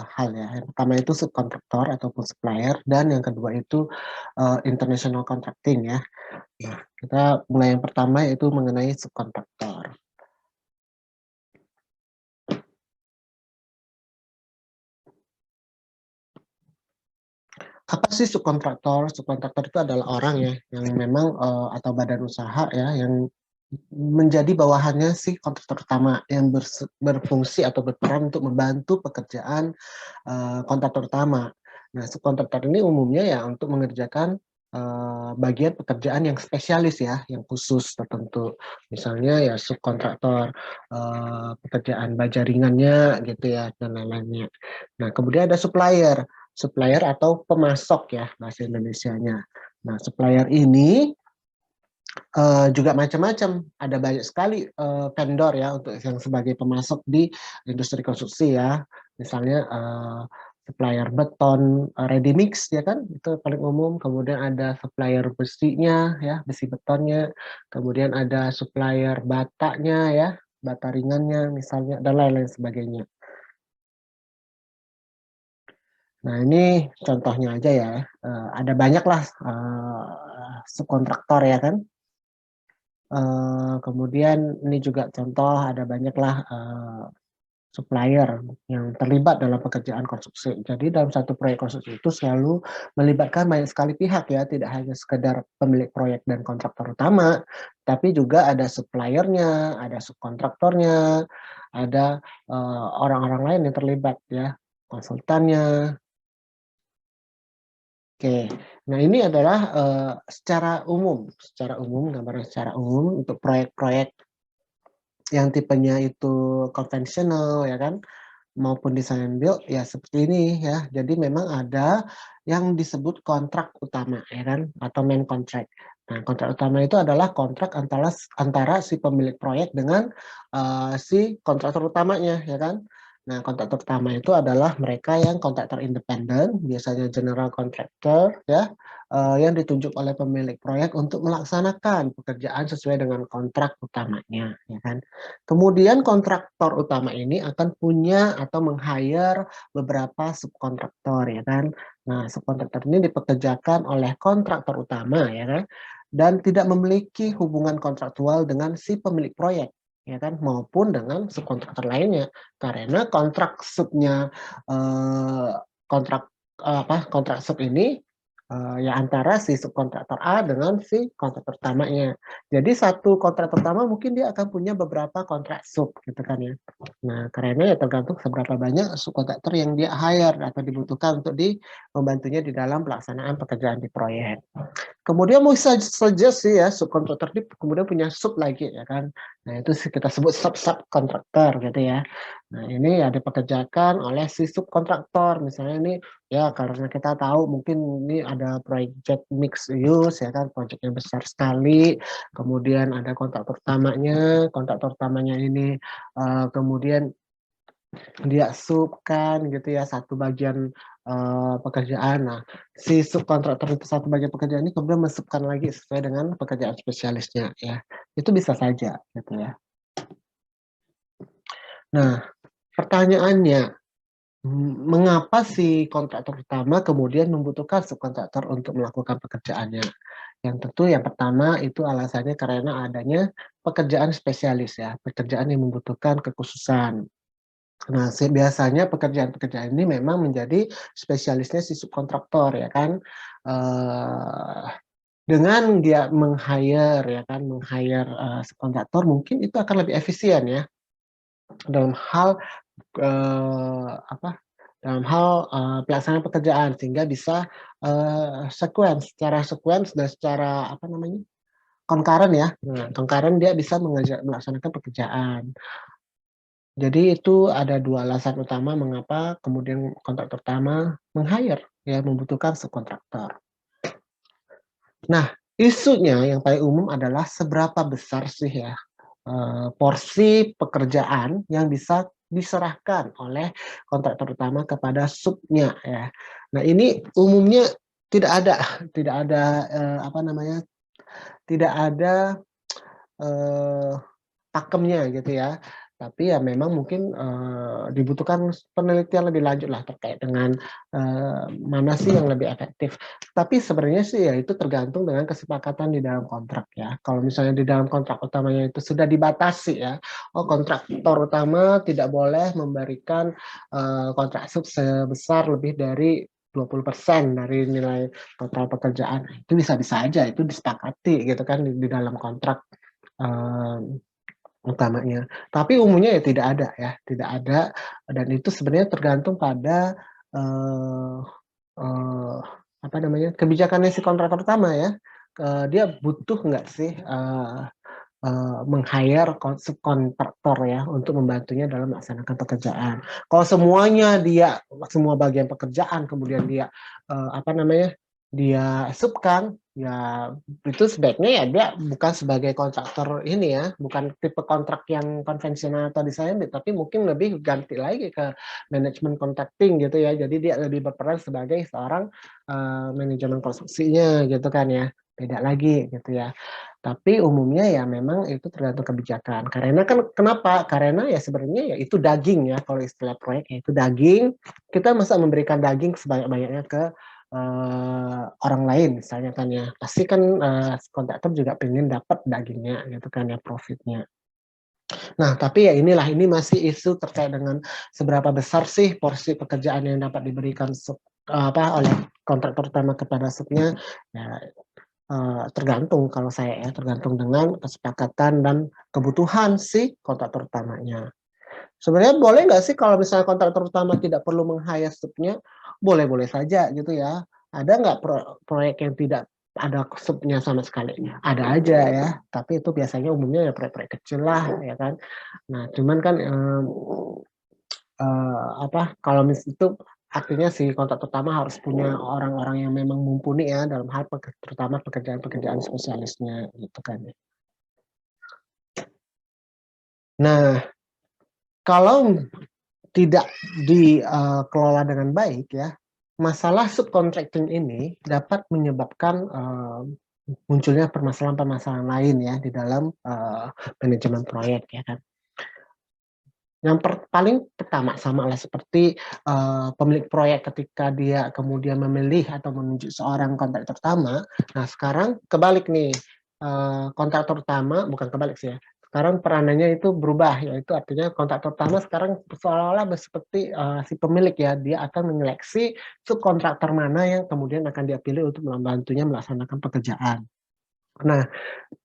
hal ya. Yang pertama itu subkontraktor ataupun supplier, dan yang kedua itu international contracting ya. Nah, kita mulai yang pertama yaitu mengenai subkontraktor. Apa sih subkontraktor? Subkontraktor itu adalah orang ya yang memang atau badan usaha ya yang menjadi bawahannya si kontraktor utama yang berfungsi atau berperan untuk membantu pekerjaan kontraktor utama. Nah, subkontraktor ini umumnya ya untuk mengerjakan bagian pekerjaan yang spesialis ya, yang khusus tertentu. Misalnya ya subkontraktor pekerjaan baja ringannya gitu ya dan lain-lainnya. Nah, kemudian ada supplier, supplier atau pemasok ya bahasa Indonesianya. Nah, supplier ini juga macam-macam. Ada banyak sekali vendor ya untuk yang sebagai pemasok di industri konstruksi ya. Misalnya supplier beton ready mix ya kan, itu paling umum. Kemudian ada supplier besinya ya, besi betonnya. Kemudian ada supplier batanya ya, bata ringannya misalnya, dan lain-lain sebagainya. Nah, ini contohnya aja ya. Ada banyak lah subkontraktor ya kan. Kemudian ini juga contoh ada banyaklah supplier yang terlibat dalam pekerjaan konstruksi. Jadi dalam satu proyek konstruksi itu selalu melibatkan banyak sekali pihak ya, tidak hanya sekedar pemilik proyek dan kontraktor utama, tapi juga ada suppliernya, ada subkontraktornya, ada orang-orang lain yang terlibat ya, konsultannya. Oke, nah ini adalah secara umum gambaran secara umum untuk proyek-proyek yang tipenya itu konvensional ya kan, maupun design and build ya seperti ini ya. Jadi memang ada yang disebut kontrak utama ya kan, atau main contract. Nah, kontrak utama itu adalah kontrak antara si pemilik proyek dengan si kontraktor utamanya ya kan. Nah, kontraktor utama itu adalah mereka yang kontraktor independen, biasanya general contractor ya, yang ditunjuk oleh pemilik proyek untuk melaksanakan pekerjaan sesuai dengan kontrak utamanya ya kan. Kemudian kontraktor utama ini akan punya atau meng-hire beberapa subkontraktor ya kan. Nah, subkontraktor ini dipekerjakan oleh kontraktor utama ya kan, dan tidak memiliki hubungan kontraktual dengan si pemilik proyek ya kan, maupun dengan subkontraktor lainnya, karena kontrak subnya kontrak kontrak sub ini ya antara si subkontraktor A dengan si kontraktor utamanya. Jadi satu kontrak pertama mungkin dia akan punya beberapa kontrak sub gitu kan ya. Nah, karena ya tergantung seberapa banyak subkontraktor yang dia hire atau dibutuhkan untuk membantunya di dalam pelaksanaan pekerjaan di proyek. Kemudian bisa saja sih ya subkontraktor ini kemudian punya sub lagi ya kan. Nah, itu kita sebut sub kontraktor gitu ya. Nah, ini ya dipekerjakan oleh si subkontraktor. Misalnya ini ya karena kita tahu mungkin ini ada project mix use ya kan, project yang besar sekali. Kemudian ada kontraktor utamanya ini kemudian dia subkan gitu ya satu bagian pekerjaan. Nah, si subkontraktor itu satu bagian pekerjaan ini kemudian mesubkan lagi sesuai dengan pekerjaan spesialisnya ya. Itu bisa saja gitu ya. Nah, pertanyaannya, mengapa si kontraktor utama kemudian membutuhkan subkontraktor untuk melakukan pekerjaannya? Yang tentu yang pertama itu alasannya karena adanya pekerjaan spesialis ya, pekerjaan yang membutuhkan kekhususan. Nah, biasanya pekerjaan-pekerjaan ini memang menjadi spesialisnya si subkontraktor ya kan. Dengan dia meng-hire ya kan, meng-hire subkontraktor mungkin itu akan lebih efisien ya dalam hal pelaksanaan pekerjaan, sehingga bisa secara sequence dan secara apa namanya concurrent ya. Nah, concurrent dia bisa melaksanakan pekerjaan. Jadi itu ada dua alasan utama mengapa kemudian kontraktor utama meng-hire ya, membutuhkan subkontraktor. Nah, isunya yang paling umum adalah seberapa besar sih ya porsi pekerjaan yang bisa diserahkan oleh kontraktor utama kepada subnya ya. Nah, ini umumnya tidak ada tidak ada apa namanya, tidak ada pakemnya gitu ya. Tapi ya memang mungkin, dibutuhkan penelitian lebih lanjut lah terkait dengan, mana sih yang lebih efektif. Tapi sebenarnya sih ya itu tergantung dengan kesepakatan di dalam kontrak ya. Kalau misalnya di dalam kontrak utamanya itu sudah dibatasi ya, oh kontraktor utama tidak boleh memberikan, kontrak sub sebesar lebih dari 20% dari nilai total pekerjaan. Itu bisa-bisa aja, itu disepakati gitu kan di dalam kontrak, eee utamanya. Tapi umumnya ya tidak ada ya, tidak ada dan itu sebenarnya tergantung pada, eee eee, apa namanya, kebijakannya si kontraktor utama ya, dia butuh nggak sih, meng-hire subkontraktor ya untuk membantunya dalam melaksanakan pekerjaan. Kalau semuanya dia semua bagian pekerjaan kemudian dia, apa namanya, dia subkan, ya itu sebaiknya ya dia bukan sebagai kontraktor ini ya, bukan tipe kontrak yang konvensional atau desain, tapi mungkin lebih ganti lagi ke manajemen contracting gitu ya. Jadi dia lebih berperan sebagai seorang, manajemen konstruksinya gitu kan ya, beda lagi gitu ya. Tapi umumnya ya memang itu tergantung kebijakan. Karena kan kenapa? Karena ya sebenarnya ya itu daging ya, kalau istilah proyek ya itu daging, kita masa memberikan daging sebanyak-banyaknya ke, orang lain misalnya kan ya. Pasti kan, kontraktor juga pengen dapat dagingnya gitu kan ya, profitnya. Nah, tapi ya inilah, ini masih isu terkait dengan seberapa besar sih porsi pekerjaan yang dapat diberikan oleh kontraktor utama kepada subnya, ya tergantung kalau saya ya, tergantung dengan kesepakatan dan kebutuhan si kontraktor utamanya. Sebenarnya boleh nggak sih kalau misalnya kontraktor utama tidak perlu meng-hire subnya, boleh-boleh saja gitu ya. Ada nggak proyek yang tidak ada subnya sama sekali? Ada aja ya, tapi itu biasanya umumnya ya proyek-proyek kecil lah ya kan. Nah cuman kan, kalau itu artinya si kontraktor utama harus punya orang-orang yang memang mumpuni ya dalam hal terutama pekerjaan-pekerjaan spesialisnya gitu kan ya. Nah, kalau tidak dikelola dengan baik ya, masalah subcontracting ini dapat menyebabkan, munculnya permasalahan-permasalahan lain ya di dalam, manajemen proyek ya kan. Yang paling pertama samalah seperti, pemilik proyek ketika dia kemudian memilih atau menunjuk seorang kontraktor utama, nah sekarang kebalik nih, kontraktor utama bukan kebalik sih ya, sekarang peranannya itu berubah, yaitu artinya kontraktor utama sekarang seolah-olah seperti, si pemilik ya, dia akan menyeleksi subkontraktor mana yang kemudian akan dia pilih untuk membantunya melaksanakan pekerjaan. Nah,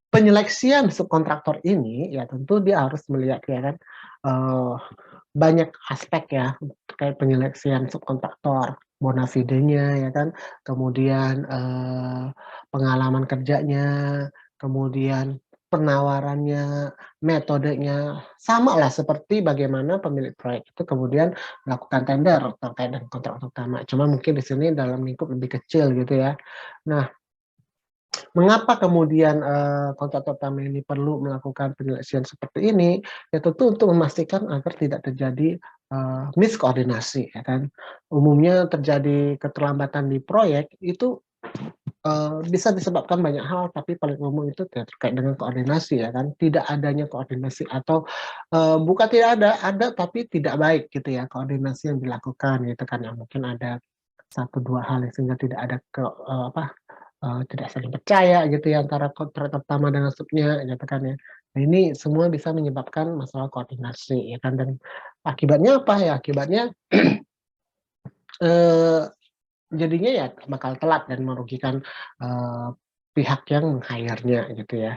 penyeleksian subkontraktor ini, ya tentu dia harus melihat ya kan, eee, banyak aspek ya terkait penyeleksian subkontraktor, bona fide-nya ya kan, kemudian, pengalaman kerjanya, kemudian penawarannya, metodenya, samalah seperti bagaimana pemilik proyek itu kemudian melakukan tender terkait dengan kontraktor utama, cuma mungkin di sini dalam lingkup lebih kecil gitu ya. Nah, mengapa kemudian, kontraktor utama ini perlu melakukan penyeleksian seperti ini? Ya tentu untuk memastikan agar tidak terjadi, miskoordinasi ya kan. Umumnya terjadi keterlambatan di proyek itu, bisa disebabkan banyak hal, tapi paling umum itu terkait dengan koordinasi ya kan. Tidak adanya koordinasi atau, bukan tidak ada, tapi tidak baik gitu ya koordinasi yang dilakukan gitu kan ya. Mungkin ada satu 2 hal yang sehingga tidak ada tidak saling percaya gitu ya antara kontrak pertama dengan subnya gitu kan ya. Nah ini semua bisa menyebabkan masalah koordinasi ya kan dan akibatnya apa ya, akibatnya, eee, jadinya ya bakal telat dan merugikan, eee, pihak yang meng-hire-nya gitu ya.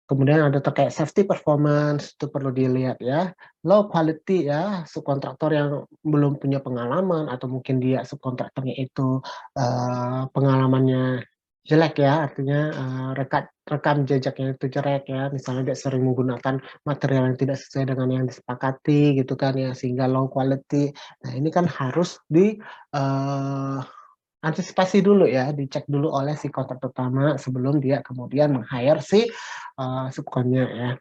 Kemudian ada terkait safety performance, itu perlu dilihat ya. Low quality ya, subkontraktor yang belum punya pengalaman atau mungkin dia subkontraktornya itu, pengalamannya jelek ya, artinya, rekam jejaknya itu jelek ya, misalnya dia sering menggunakan material yang tidak sesuai dengan yang disepakati gitu kan ya, sehingga low quality. Nah ini kan harus antisipasi dulu ya, dicek dulu oleh si kontraktor utama sebelum dia kemudian meng-hire si, subkonnya ya.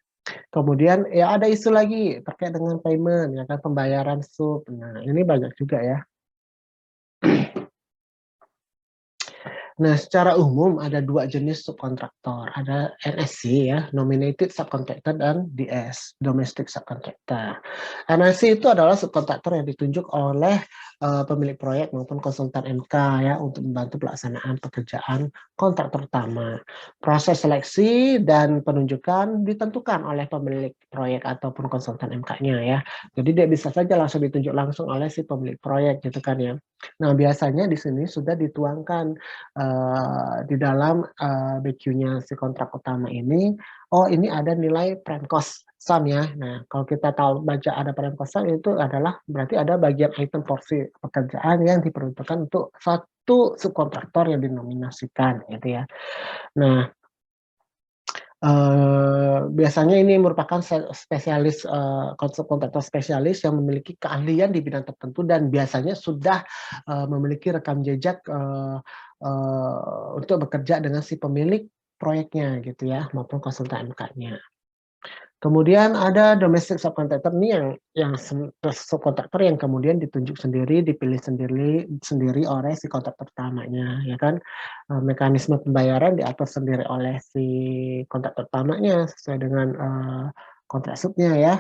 Kemudian ya ada isu lagi terkait dengan payment ya kan, pembayaran sub. Nah ini banyak juga ya. Nah, secara umum ada 2 jenis subkontraktor, ada NSC ya, Nominated Subcontractor, dan DS, Domestic Subcontractor. NSC itu adalah subkontraktor yang ditunjuk oleh pemilik proyek maupun konsultan MK ya untuk membantu pelaksanaan pekerjaan kontraktor utama. Proses seleksi dan penunjukan ditentukan oleh pemilik proyek ataupun konsultan MK-nya ya. Jadi dia bisa saja langsung ditunjuk langsung oleh si pemilik proyek gitu kan ya. Nah, biasanya di sini sudah dituangkan di dalam BQ-nya si kontrak utama ini, oh ini ada nilai prime cost sum ya. Nah, kalau kita tahu baca ada prime cost sum itu adalah berarti ada bagian item porsi pekerjaan yang diperuntukkan untuk satu subkontraktor yang dinominasikan gitu ya. Nah, biasanya ini merupakan spesialis kontraktor spesialis yang memiliki keahlian di bidang tertentu dan biasanya sudah memiliki rekam jejak untuk bekerja dengan si pemilik proyeknya gitu ya maupun konsultan MK-nya. Kemudian ada domestic subcontractor ini yang subkontraktor yang kemudian ditunjuk sendiri, dipilih sendiri oleh si kontraktor utamanya, ya kan. Mekanisme pembayaran diatur sendiri oleh si kontraktor utamanya sesuai dengan kontrak subnya ya.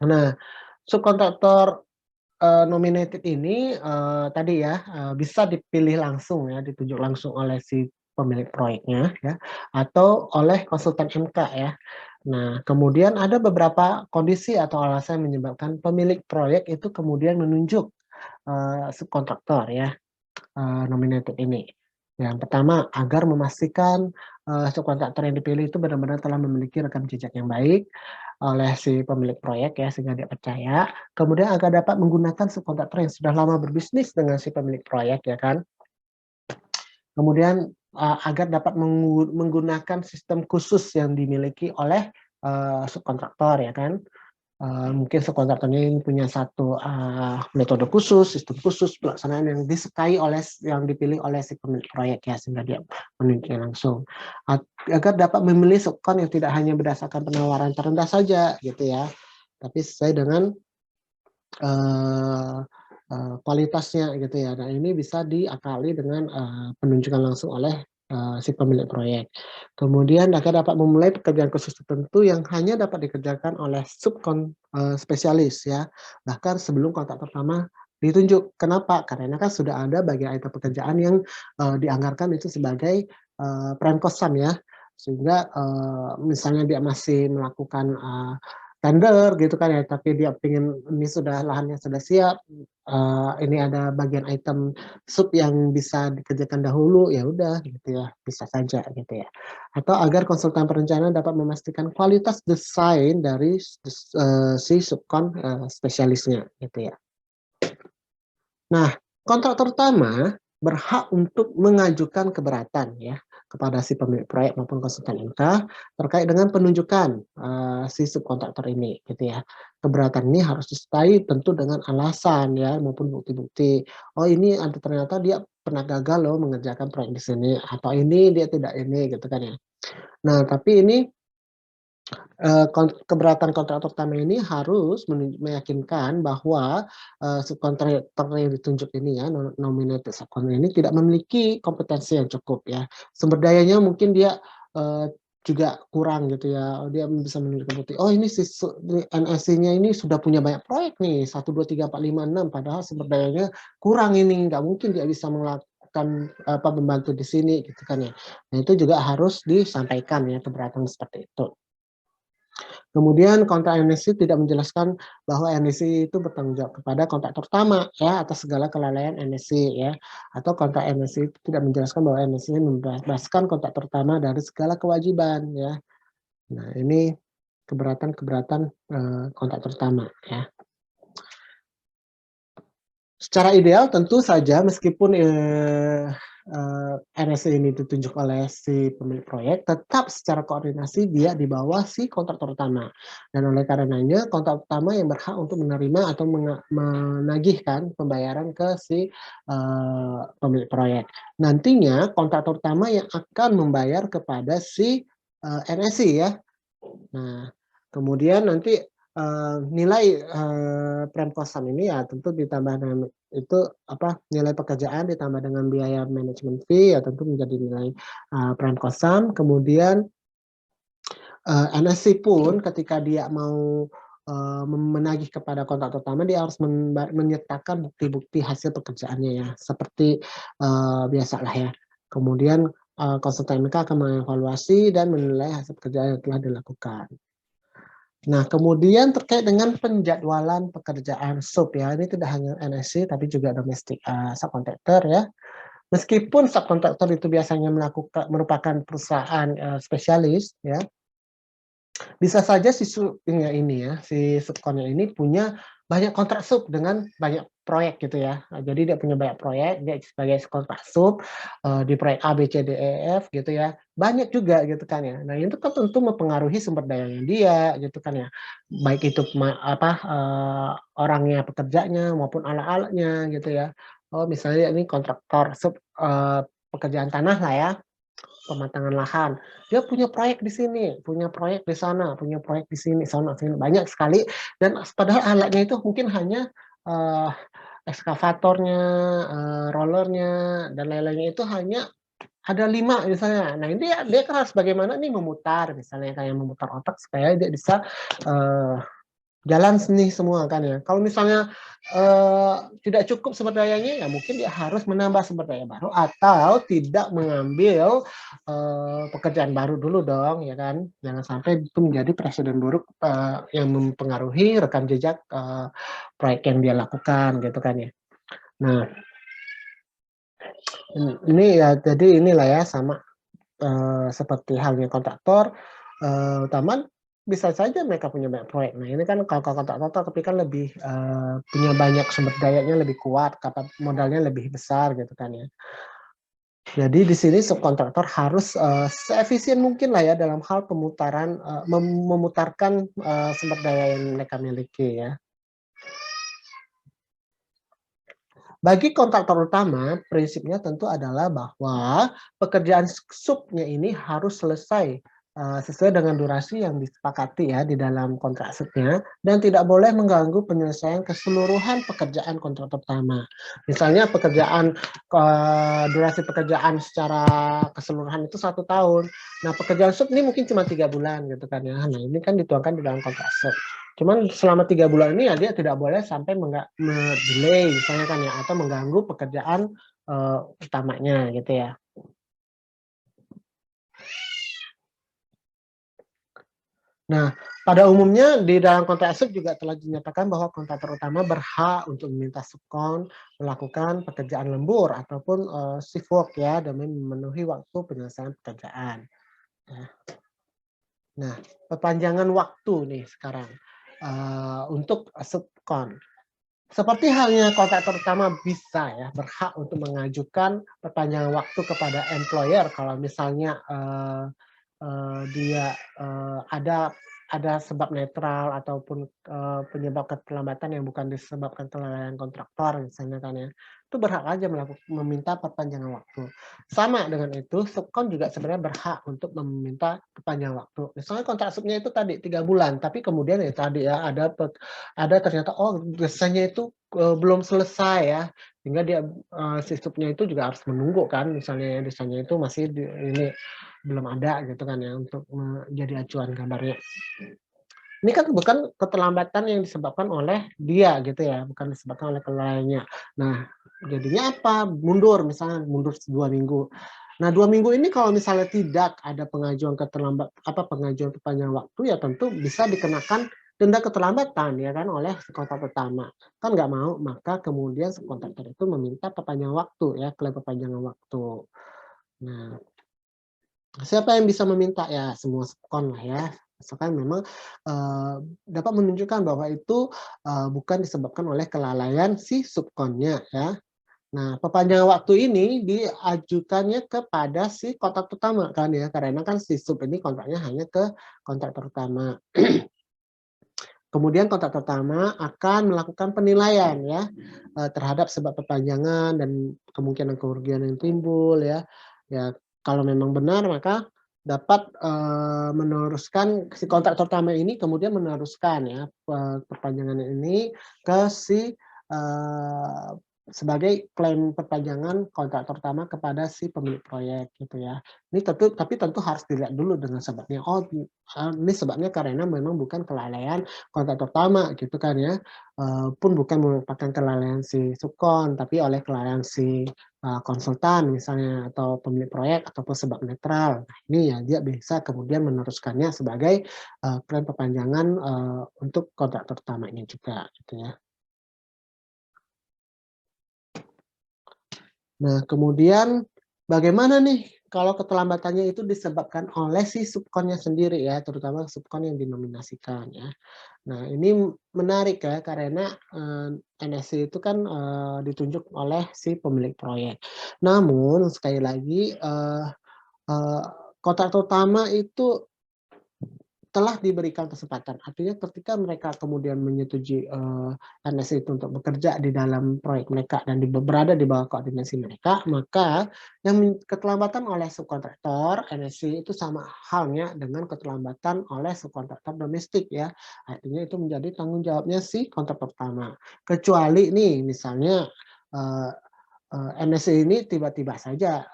Nah, subkontraktor nominated ini tadi ya bisa dipilih langsung ya, ditunjuk langsung oleh si pemilik proyeknya ya, atau oleh konsultan MK ya. Nah, kemudian ada beberapa kondisi atau alasan yang menyebabkan pemilik proyek itu kemudian menunjuk subkontraktor ya, nominated ini. Yang pertama, agar memastikan subkontraktor yang dipilih itu benar-benar telah memiliki rekam jejak yang baik oleh si pemilik proyek ya, sehingga dia percaya. Kemudian agar dapat menggunakan subkontraktor yang sudah lama berbisnis dengan si pemilik proyek ya kan. Kemudian agar dapat menggunakan sistem khusus yang dimiliki oleh subkontraktor ya kan. Mungkin subkontraktornya ini punya satu metode khusus, sistem khusus, pelaksanaan yang disukai oleh yang dipilih oleh si pemilik proyek ya, sehingga dia menunjuknya langsung. Agar dapat memilih subkon yang tidak hanya berdasarkan penawaran terendah saja gitu ya, tapi sesuai dengan kualitasnya gitu ya. Nah, ini bisa diakali dengan penunjukan langsung oleh si pemilik proyek. Kemudian agar dapat memulai pekerjaan khusus tertentu yang hanya dapat dikerjakan oleh spesialis ya, bahkan sebelum kontrak pertama ditunjuk. Kenapa? Karena kan sudah ada bagian item pekerjaan yang dianggarkan itu sebagai prime cost sum ya, sehingga misalnya dia masih melakukan tender gitu kan ya, tapi dia pengen ini sudah lahannya sudah siap, ini ada bagian item sub yang bisa dikerjakan dahulu, ya udah gitu ya, bisa saja gitu ya. Atau agar konsultan perencanaan dapat memastikan kualitas desain dari si subkon spesialisnya gitu ya. Nah, kontraktor utama berhak untuk mengajukan keberatan ya kepada si pemilik proyek maupun konsultan MK terkait dengan penunjukan si subkontraktor ini gitu ya. Keberatan ini harus disertai tentu dengan alasan ya maupun bukti-bukti. Oh ini ada ternyata dia pernah gagal loh mengerjakan proyek di sini, atau ini dia tidak ini gitu kan ya. Nah, tapi ini keberatan kontraktor utama ini harus meyakinkan bahwa subkontraktor yang ditunjuk ini ya, nominated subkontraktor ini tidak memiliki kompetensi yang cukup ya. Sumber dayanya mungkin dia juga kurang gitu ya. Dia bisa menunjukkan bukti, oh ini si NSC-nya ini sudah punya banyak proyek nih, 1, 2, 3, 4, 5, 6, padahal sumber dayanya kurang ini, nggak mungkin dia bisa melakukan membantu di sini gitu kan ya. Nah, itu juga harus disampaikan ya keberatan seperti itu. Kemudian kontrak NSC tidak menjelaskan bahwa NSC itu bertanggung jawab kepada kontraktor utama ya atas segala kelalaian NSC ya, atau kontrak NSC itu tidak menjelaskan bahwa NSC membebaskan kontraktor utama dari segala kewajiban ya. Nah, ini keberatan-keberatan kontraktor utama ya. Secara ideal tentu saja meskipun NSC ini ditunjuk oleh si pemilik proyek, tetap secara koordinasi dia di bawah si kontraktor utama. Dan oleh karenanya kontraktor utama yang berhak untuk menerima atau menagihkan pembayaran ke si pemilik proyek. Nantinya kontraktor utama yang akan membayar kepada si NSC ya. Nah, kemudian nanti nilai, prem kosan ini ya tentu ditambah dengan itu nilai pekerjaan ditambah dengan biaya manajemen fee ya tentu menjadi nilai, prem kosan. Kemudian, NSC pun ketika dia mau, menagih kepada kontraktor utama dia harus menyertakan bukti-bukti hasil pekerjaannya ya, seperti, biasalah ya. Kemudian, konsultan MK akan mengevaluasi dan menilai hasil pekerjaan yang telah dilakukan. Nah, kemudian terkait dengan penjadwalan pekerjaan sub ya, ini tidak hanya NSC tapi juga domestic, subkontraktor ya. Meskipun subkontraktor itu biasanya merupakan perusahaan, spesialis ya, bisa saja si si subkonnya ini punya banyak kontrak sub dengan banyak proyek gitu ya. Jadi dia punya banyak proyek, dia sebagai kontrak sub, di proyek A, B, C, D, E, F gitu ya. Banyak juga gitu kan ya. Nah itu kan tentu mempengaruhi sumber dayanya dia gitu kan ya. Baik itu orangnya, pekerjanya maupun alat-alatnya gitu ya. Oh misalnya ini kontraktor sub, pekerjaan tanah lah ya. Pematangan lahan. Dia punya proyek di sini, punya proyek di sana, punya proyek di sini, sana sini, banyak sekali dan padahal alatnya itu mungkin hanya, eee, ekskavatornya, rollernya, dan lain-lainnya itu hanya ada 5 misalnya. Nah, ini dia dia kan harus bagaimana nih memutar, misalnya kayak memutar otak supaya dia bisa, eee jalan nih semua kan ya. Kalau misalnya, tidak cukup sumber dayanya, ya mungkin dia harus menambah sumber daya baru atau tidak mengambil, pekerjaan baru dulu dong, ya kan. Jangan sampai itu menjadi presiden buruk, yang mempengaruhi rekam jejak, proyek yang dia lakukan gitu kan ya. Nah, ini ya jadi inilah ya sama seperti halnya kontraktor, utama bisa saja mereka punya banyak proyek. Nah, ini kan kalau kontraktor tapi kan lebih, punya banyak sumber dayanya lebih kuat, modalnya lebih besar gitu kan ya. Jadi di sini subkontraktor harus, seefisien mungkin lah ya dalam hal pemutaran, memutarkan, sumber daya yang mereka miliki ya. Bagi kontraktor utama, prinsipnya tentu adalah bahwa pekerjaan subnya ini harus selesai, sesuai dengan durasi yang disepakati ya di dalam kontrak subnya dan tidak boleh mengganggu penyelesaian keseluruhan pekerjaan kontraktor utama. Misalnya durasi pekerjaan secara keseluruhan itu 1 tahun. Nah, pekerjaan sub ini mungkin cuma 3 bulan gitu kan ya. Nah, ini kan dituangkan di dalam kontrak sub. Cuman selama 3 bulan ini ya dia tidak boleh sampai delay misalnya kan ya, atau mengganggu pekerjaan, utamanya gitu ya. Nah, pada umumnya di dalam kontrak sub juga telah dinyatakan bahwa kontraktor utama berhak untuk meminta subkon melakukan pekerjaan lembur ataupun, shift work ya demi memenuhi waktu penyelesaian pekerjaan, ya. Nah, perpanjangan waktu nih sekarang, untuk subkon. Seperti halnya kontraktor utama bisa ya, berhak untuk mengajukan perpanjangan waktu kepada employer kalau misalnya, dia, ada sebab netral ataupun, penyebab keterlambatan yang bukan disebabkan kelalaian kontraktor misalnya kan ya, itu berhak aja meminta perpanjangan waktu. Sama dengan itu, subkon juga sebenarnya berhak untuk meminta perpanjangan waktu. Misalnya kontrak subnya itu tadi 3 bulan, tapi kemudian ya tadi ya ada ternyata, oh desainnya itu, belum selesai ya, sehingga dia, si subnya itu juga harus menunggu kan, misalnya ya desainnya itu masih belum ada gitu kan ya, untuk jadi acuan gambarnya. Ini kan bukan keterlambatan yang disebabkan oleh dia gitu ya, bukan disebabkan oleh kelalaiannya. Nah, jadinya apa, misalnya mundur 2 minggu. Nah, 2 minggu ini kalau misalnya tidak ada pengajuan perpanjangan waktu ya tentu bisa dikenakan denda keterlambatan ya kan oleh si kontrak pertama. Kan nggak mau, maka kemudian si kontraktor itu meminta perpanjangan waktu ya, klaim perpanjangan waktu. Nah, siapa yang bisa meminta? Ya semua subkon lah ya. Asalkan memang, eee, dapat menunjukkan bahwa itu, bukan disebabkan oleh kelalaian si subkonnya ya. Nah, perpanjangan waktu ini diajukannya kepada si kontrak utama kan ya, karena kan si sub ini kontraknya hanya ke kontraktor utama. Kemudian kontrak utama akan melakukan penilaian ya, terhadap sebab perpanjangan dan kemungkinan kerugian yang timbul ya. Ya kalau memang benar maka dapat, meneruskan si kontraktor utama ini kemudian meneruskan ya, perpanjangan ini ke si, eee, sebagai klaim perpanjangan kontraktor utama kepada si pemilik proyek gitu ya. Ini tentu harus dilihat dulu dengan sebabnya, oh, ini sebabnya karena memang bukan kelalaian kontraktor utama gitu kan ya, pun bukan merupakan kelalaian si subkon, tapi oleh kelalaian si konsultan misalnya atau pemilik proyek ataupun sebab netral. Nah, ini ya dia bisa kemudian meneruskannya sebagai, klaim perpanjangan, untuk kontraktor utamanya juga gitu ya. Nah, kemudian bagaimana nih kalau keterlambatannya itu disebabkan oleh si subkonnya sendiri ya, terutama subkon yang dinominasikan ya. Nah, ini menarik ya karena, NSC itu kan, ditunjuk oleh si pemilik proyek. Namun sekali lagi, eee, kontraktor utama itu telah diberikan kesempatan, artinya ketika mereka kemudian menyetujui, NSC itu untuk bekerja di dalam proyek mereka dan berada di bawah koordinasi mereka, maka yang keterlambatan oleh subkontraktor NSC itu sama halnya dengan keterlambatan oleh subkontraktor domestik ya. Artinya itu menjadi tanggung jawabnya si kontraktor pertama. Kecuali nih misalnya, eee NSC ini tiba-tiba saja,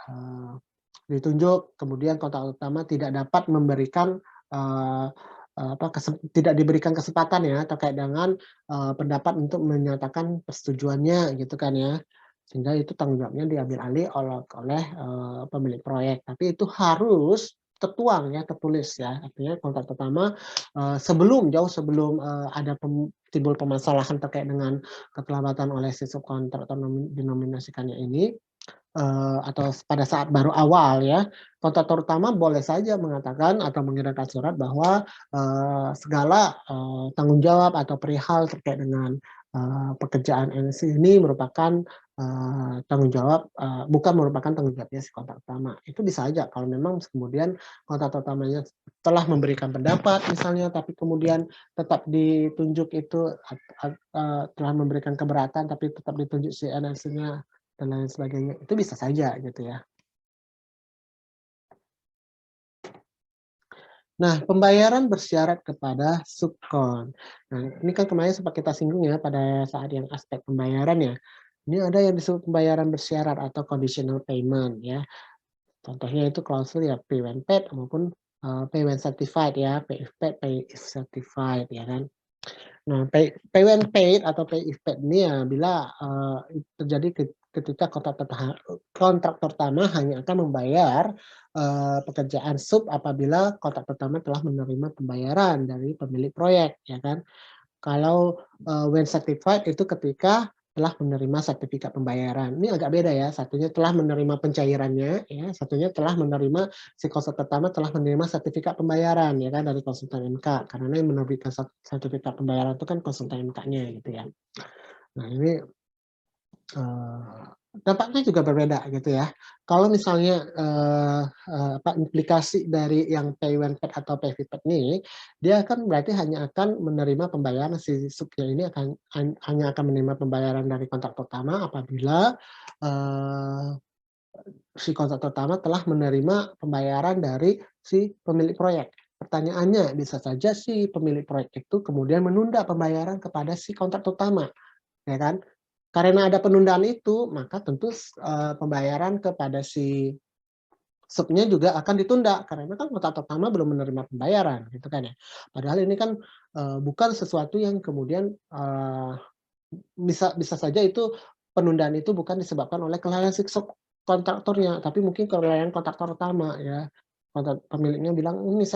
ditunjuk, kemudian kontraktor utama tidak dapat memberikan, eee eee, apa, tidak diberikan kesempatan ya terkait dengan, pendapat untuk menyatakan persetujuannya gitu kan ya. Sehingga itu tanggung jawabnya diambil alih oleh, pemilik proyek. Tapi itu harus tertuang ya, tertulis ya. Artinya kontrak pertama, jauh sebelum, ada timbul permasalahan terkait dengan keterlambatan oleh si subkontraktor dinominasikannya ini, atau pada saat baru awal ya, kontraktor utama boleh saja mengatakan atau mengirimkan surat bahwa, segala, tanggung jawab atau perihal terkait dengan, pekerjaan NC ini merupakan, tanggung jawab, bukan merupakan tanggung jawabnya si kontraktor utama. Itu bisa aja kalau memang kemudian kontraktor utamanya telah memberikan pendapat misalnya, tapi kemudian tetap ditunjuk itu telah memberikan keberatan tapi tetap ditunjuk si NC-nya dan lain sebagainya, itu bisa saja gitu ya. Nah, pembayaran bersyarat kepada subkon. Nah, ini kan kemarin sempat kita singgung ya pada saat yang aspek pembayaran ya. Ini ada yang disebut pembayaran bersyarat atau conditional payment ya. Contohnya itu klausul ya pay when paid maupun, pay when certified ya, pay if paid, pay if certified ya kan. Nah, pay when paid atau pay if paid ini ya bila, terjadi ketika kontrak pertama hanya akan membayar, pekerjaan sub apabila kontrak pertama telah menerima pembayaran dari pemilik proyek, ya kan. Kalau, when certified itu ketika telah menerima sertifikat pembayaran. Ini agak beda ya, satunya telah menerima pencairannya ya, satunya telah menerima si konsultan pertama telah menerima sertifikat pembayaran ya kan dari konsultan MK, karena yang menerbitkan sertifikat pembayaran itu kan konsultan MK-nya gitu ya. Nah ini, Eee, dampaknya juga berbeda gitu ya. Kalau misalnya, implikasi dari yang pay when paid atau pay if paid ini, dia kan berarti hanya akan menerima pembayaran si supnya ini akan hanya akan menerima pembayaran dari kontrak pertama apabila, eee, si kontrak pertama telah menerima pembayaran dari si pemilik proyek. Pertanyaannya, bisa saja si pemilik proyek itu kemudian menunda pembayaran kepada si kontrak utama, ya kan? Karena ada penundaan itu, maka tentu pembayaran kepada si subnya juga akan ditunda, karena kan kontrak pertama belum menerima pembayaran, gitu kan ya. Padahal ini kan, bukan sesuatu yang kemudian, bisa bisa saja itu penundaan itu bukan disebabkan oleh kelalaian si subkontraktornya, tapi mungkin kelalaian kontraktor utama ya. Pemiliknya bilang, "Ini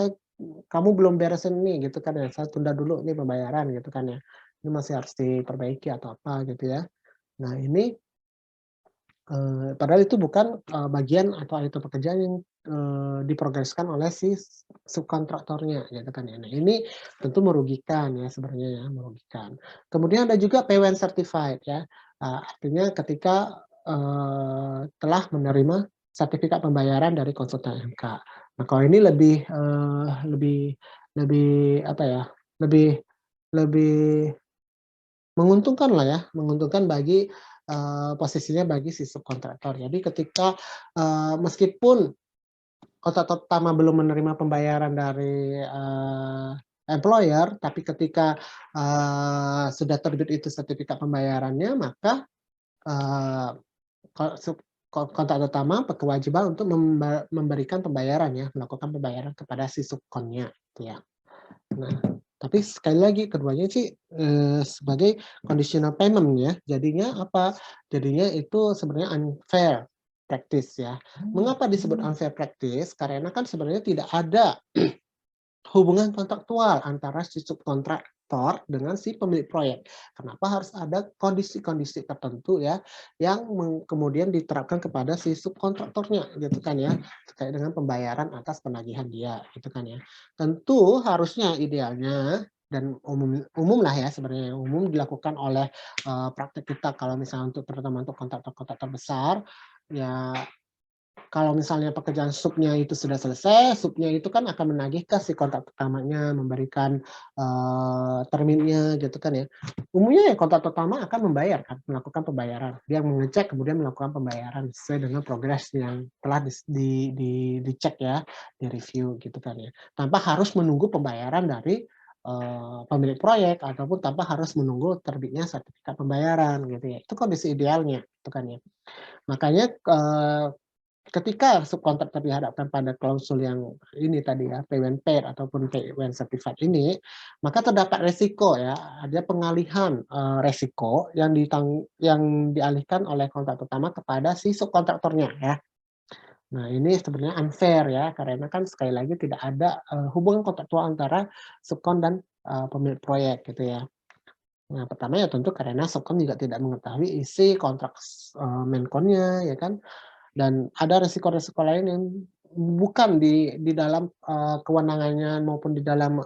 kamu belum beresin nih," gitu kan ya, "saya tunda dulu nih pembayaran," gitu kan ya. "Ini masih harus diperbaiki," atau apa gitu ya. Nah ini, padahal itu bukan, bagian atau item pekerjaan yang, diprogreskan oleh si subkontraktornya gitu kan ya. Nah ini tentu merugikan ya sebenarnya ya, merugikan. Kemudian ada juga pay when certified ya, artinya ketika, telah menerima sertifikat pembayaran dari konsultan MK. Nah kalau ini lebih lebih apa ya, lebih lebih menguntungkan lah ya, menguntungkan bagi, posisinya bagi si subkontraktor. Jadi ketika, meskipun kontraktor pertama belum menerima pembayaran dari, employer, tapi ketika, sudah terbit itu sertifikat pembayarannya, maka, eee, ko sub kontraktor utama berkewajiban untuk memberikan pembayaran ya, melakukan pembayaran kepada si subkonnya, gitu ya. Nah, tapi sekali lagi keduanya sih, sebagai conditional payment ya, jadinya apa, jadinya itu sebenarnya unfair practice ya. Mengapa disebut unfair practice? Karena kan sebenarnya tidak ada hubungan kontraktual antara si subkontraktor dengan si pemilik proyek. Kenapa harus ada kondisi-kondisi tertentu ya, yang kemudian diterapkan kepada si subkontraktornya gitu kan ya, terkait dengan pembayaran atas penagihan dia gitu kan ya. Tentu harusnya idealnya dan umum lah ya sebenarnya, umum dilakukan oleh, praktek kita kalau misalnya untuk terutama untuk kontraktor-kontraktor besar, ya kalau misalnya pekerjaan subnya itu sudah selesai, subnya itu kan akan menagih ke si kontrak utamanya, memberikan, terminnya gitu kan ya. Umumnya ya kontrak utama akan membayar kan, melakukan pembayaran. Dia mengecek kemudian melakukan pembayaran sesuai dengan progres yang telah dicek ya, di-review gitu kan ya. Tanpa harus menunggu pembayaran dari, pemilik proyek ataupun tanpa harus menunggu terbitnya sertifikat pembayaran gitu ya. Itu kondisi idealnya, gitu kan ya. Makanya, ketika subkontraktor dihadapkan pada klausul yang ini tadi ya, pay when paid ataupun pay when certified ini, maka terdapat resiko ya, ada pengalihan, resiko yang dialihkan oleh kontrak utama kepada si subkontraktornya ya. Nah ini sebenarnya unfair ya, karena kan sekali lagi tidak ada, hubungan kontraktual antara subkon dan, pemilik proyek gitu ya. Nah pertama ya tentu karena subkon juga tidak mengetahui isi kontrak menkonnya ya kan, dan ada resiko-resiko lain yang bukan di dalam, kewenangannya maupun di dalam,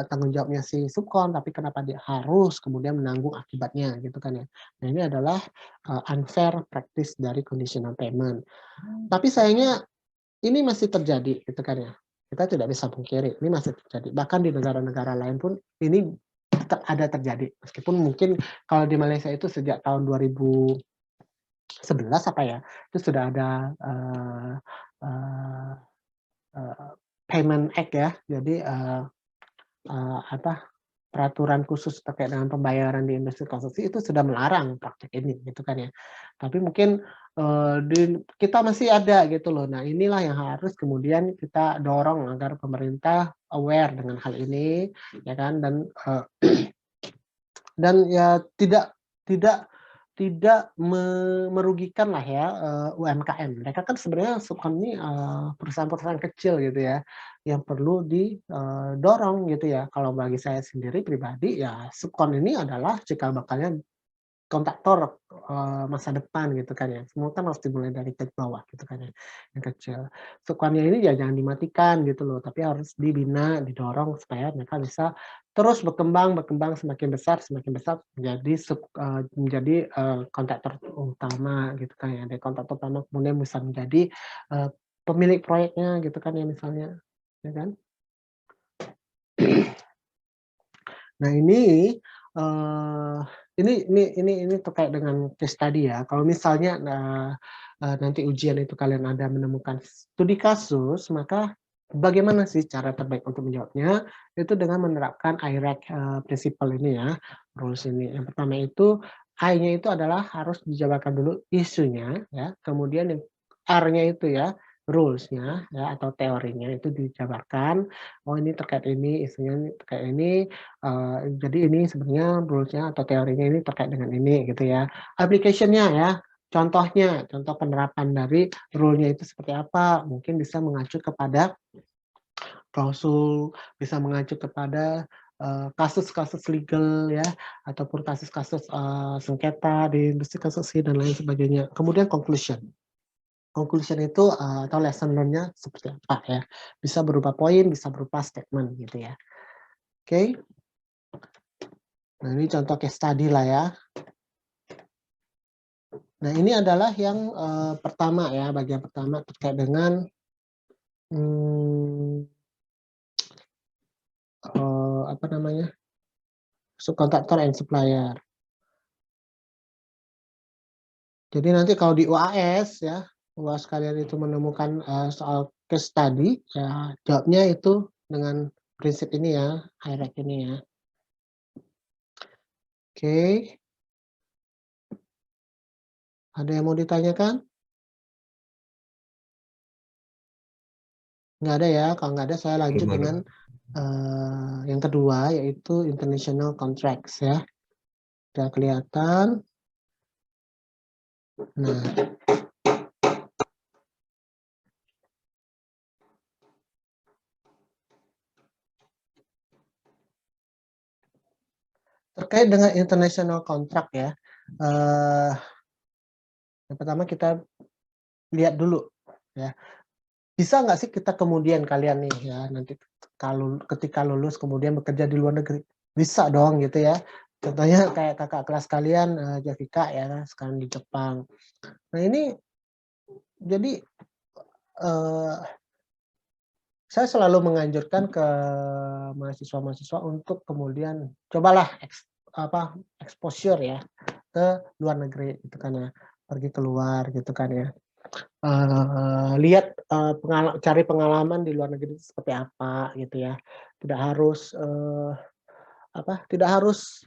tanggung jawabnya si subkon, tapi kenapa dia harus kemudian menanggung akibatnya gitu kan ya. Nah ini adalah, unfair practice dari conditional payment. Tapi sayangnya ini masih terjadi gitu kan ya. Kita tidak bisa pungkiri, ini masih terjadi. Bahkan di negara-negara lain pun ini tetap ada terjadi. Meskipun mungkin kalau di Malaysia itu sejak tahun 2011 apa ya, itu sudah ada, eee eee, Payment Act ya. Jadi, apa, peraturan khusus terkait dengan pembayaran di industri konstruksi itu sudah melarang praktek ini, gitu kan ya. Tapi mungkin, kita masih ada gitu loh. Nah inilah yang harus kemudian kita dorong agar pemerintah aware dengan hal ini, ya kan, dan ya tidak tidak merugikan lah ya, UMKM. Mereka kan sebenarnya subkon ini, perusahaan-perusahaan kecil gitu ya, yang perlu didorong gitu ya. Kalau bagi saya sendiri pribadi ya subkon ini adalah cikal bakalnya kontraktor, masa depan gitu kan ya. Semua kan harus dimulai dari titik bawah gitu kan ya, yang kecil. Subkonnya ini ya jangan dimatikan gitu loh, tapi harus dibina, didorong supaya mereka bisa terus berkembang berkembang semakin besar menjadi, kontraktor utama gitu kan ya. Dari kontraktor utama kemudian bisa menjadi, pemilik proyeknya gitu kan ya misalnya, ya kan? Nah eee, ini terkait dengan case tadi ya. Kalau misalnya, nanti ujian itu kalian ada menemukan studi kasus, maka bagaimana sih cara terbaik untuk menjawabnya? Itu dengan menerapkan IRAC, principle ini ya, rules ini. Yang pertama itu, I-nya itu adalah harus dijabarkan dulu isunya ya, kemudian yang R-nya itu ya, rules-nya ya atau teorinya itu dijabarkan, oh ini terkait ini, isunya ini terkait ini, jadi ini sebenarnya rules-nya atau teorinya ini terkait dengan ini gitu ya. Application-nya ya, contohnya, contoh penerapan dari rule-nya itu seperti apa, mungkin bisa mengacu kepada klausul, bisa mengacu kepada, kasus-kasus legal ya, ataupun kasus-kasus, sengketa di industri konstruksi dan lain sebagainya. Kemudian conclusion. Conclusion itu, atau lesson learn-nya seperti apa ya, bisa berupa poin, bisa berupa statement gitu ya. Oke. Nah ini contoh case study lah ya. Nah ini adalah yang, pertama ya, bagian pertama terkait dengan, mmm, apa namanya, subkontraktor and supplier. Jadi nanti kalau di UAS ya, UAS kalian itu menemukan, soal case study, ya jawabnya itu dengan prinsip ini ya, hierarchy ini ya. Oke, ada yang mau ditanyakan? Nggak ada ya, kalau nggak ada saya lanjut dengan, Gimana? yang kedua yaitu international contracts ya. Udah kelihatan. Nah, terkait dengan international contract ya, yang pertama kita lihat dulu ya, bisa nggak sih kita kemudian kalian nih ya, nanti kalau ketika lulus kemudian bekerja di luar negeri? Bisa dong gitu ya. Contohnya kayak kakak kelas kalian, Jessica ya kan, sekarang di Jepang. Nah ini jadi, eee, saya selalu menganjurkan ke mahasiswa-mahasiswa untuk kemudian cobalah exposure ya ke luar negeri gitu kan ya, pergi keluar gitu kan ya. Lihat, cari pengalaman di luar negeri itu seperti apa gitu ya. Tidak harus, tidak harus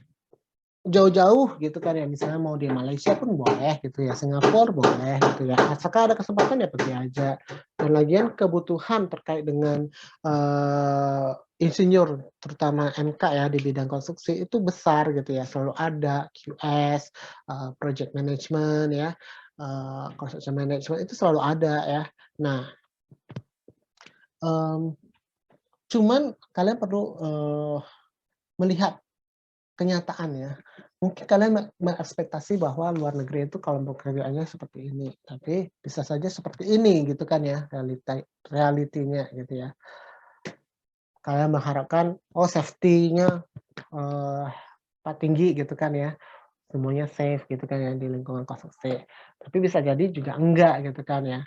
jauh-jauh gitu kan ya, misalnya mau di Malaysia pun boleh gitu ya, Singapura boleh gitu ya, asalkan ada kesempatan ya pergi aja. Dan lagian kebutuhan terkait dengan, insinyur terutama MK ya di bidang konstruksi itu besar gitu ya, selalu ada QS, project management ya, construction management itu selalu ada ya. Nah, mmm, cuman kalian perlu, melihat kenyataan ya. Mungkin kalian mengekspektasi bahwa luar negeri itu kalau pekerjaannya seperti ini, tapi bisa saja seperti ini gitu kan ya, realitinya gitu ya. Kalian mengharapkan, oh safety-nya, eee, tinggi gitu kan ya, semuanya safe gitu kan ya di lingkungan konstruksi. Tapi bisa jadi juga enggak gitu kan ya.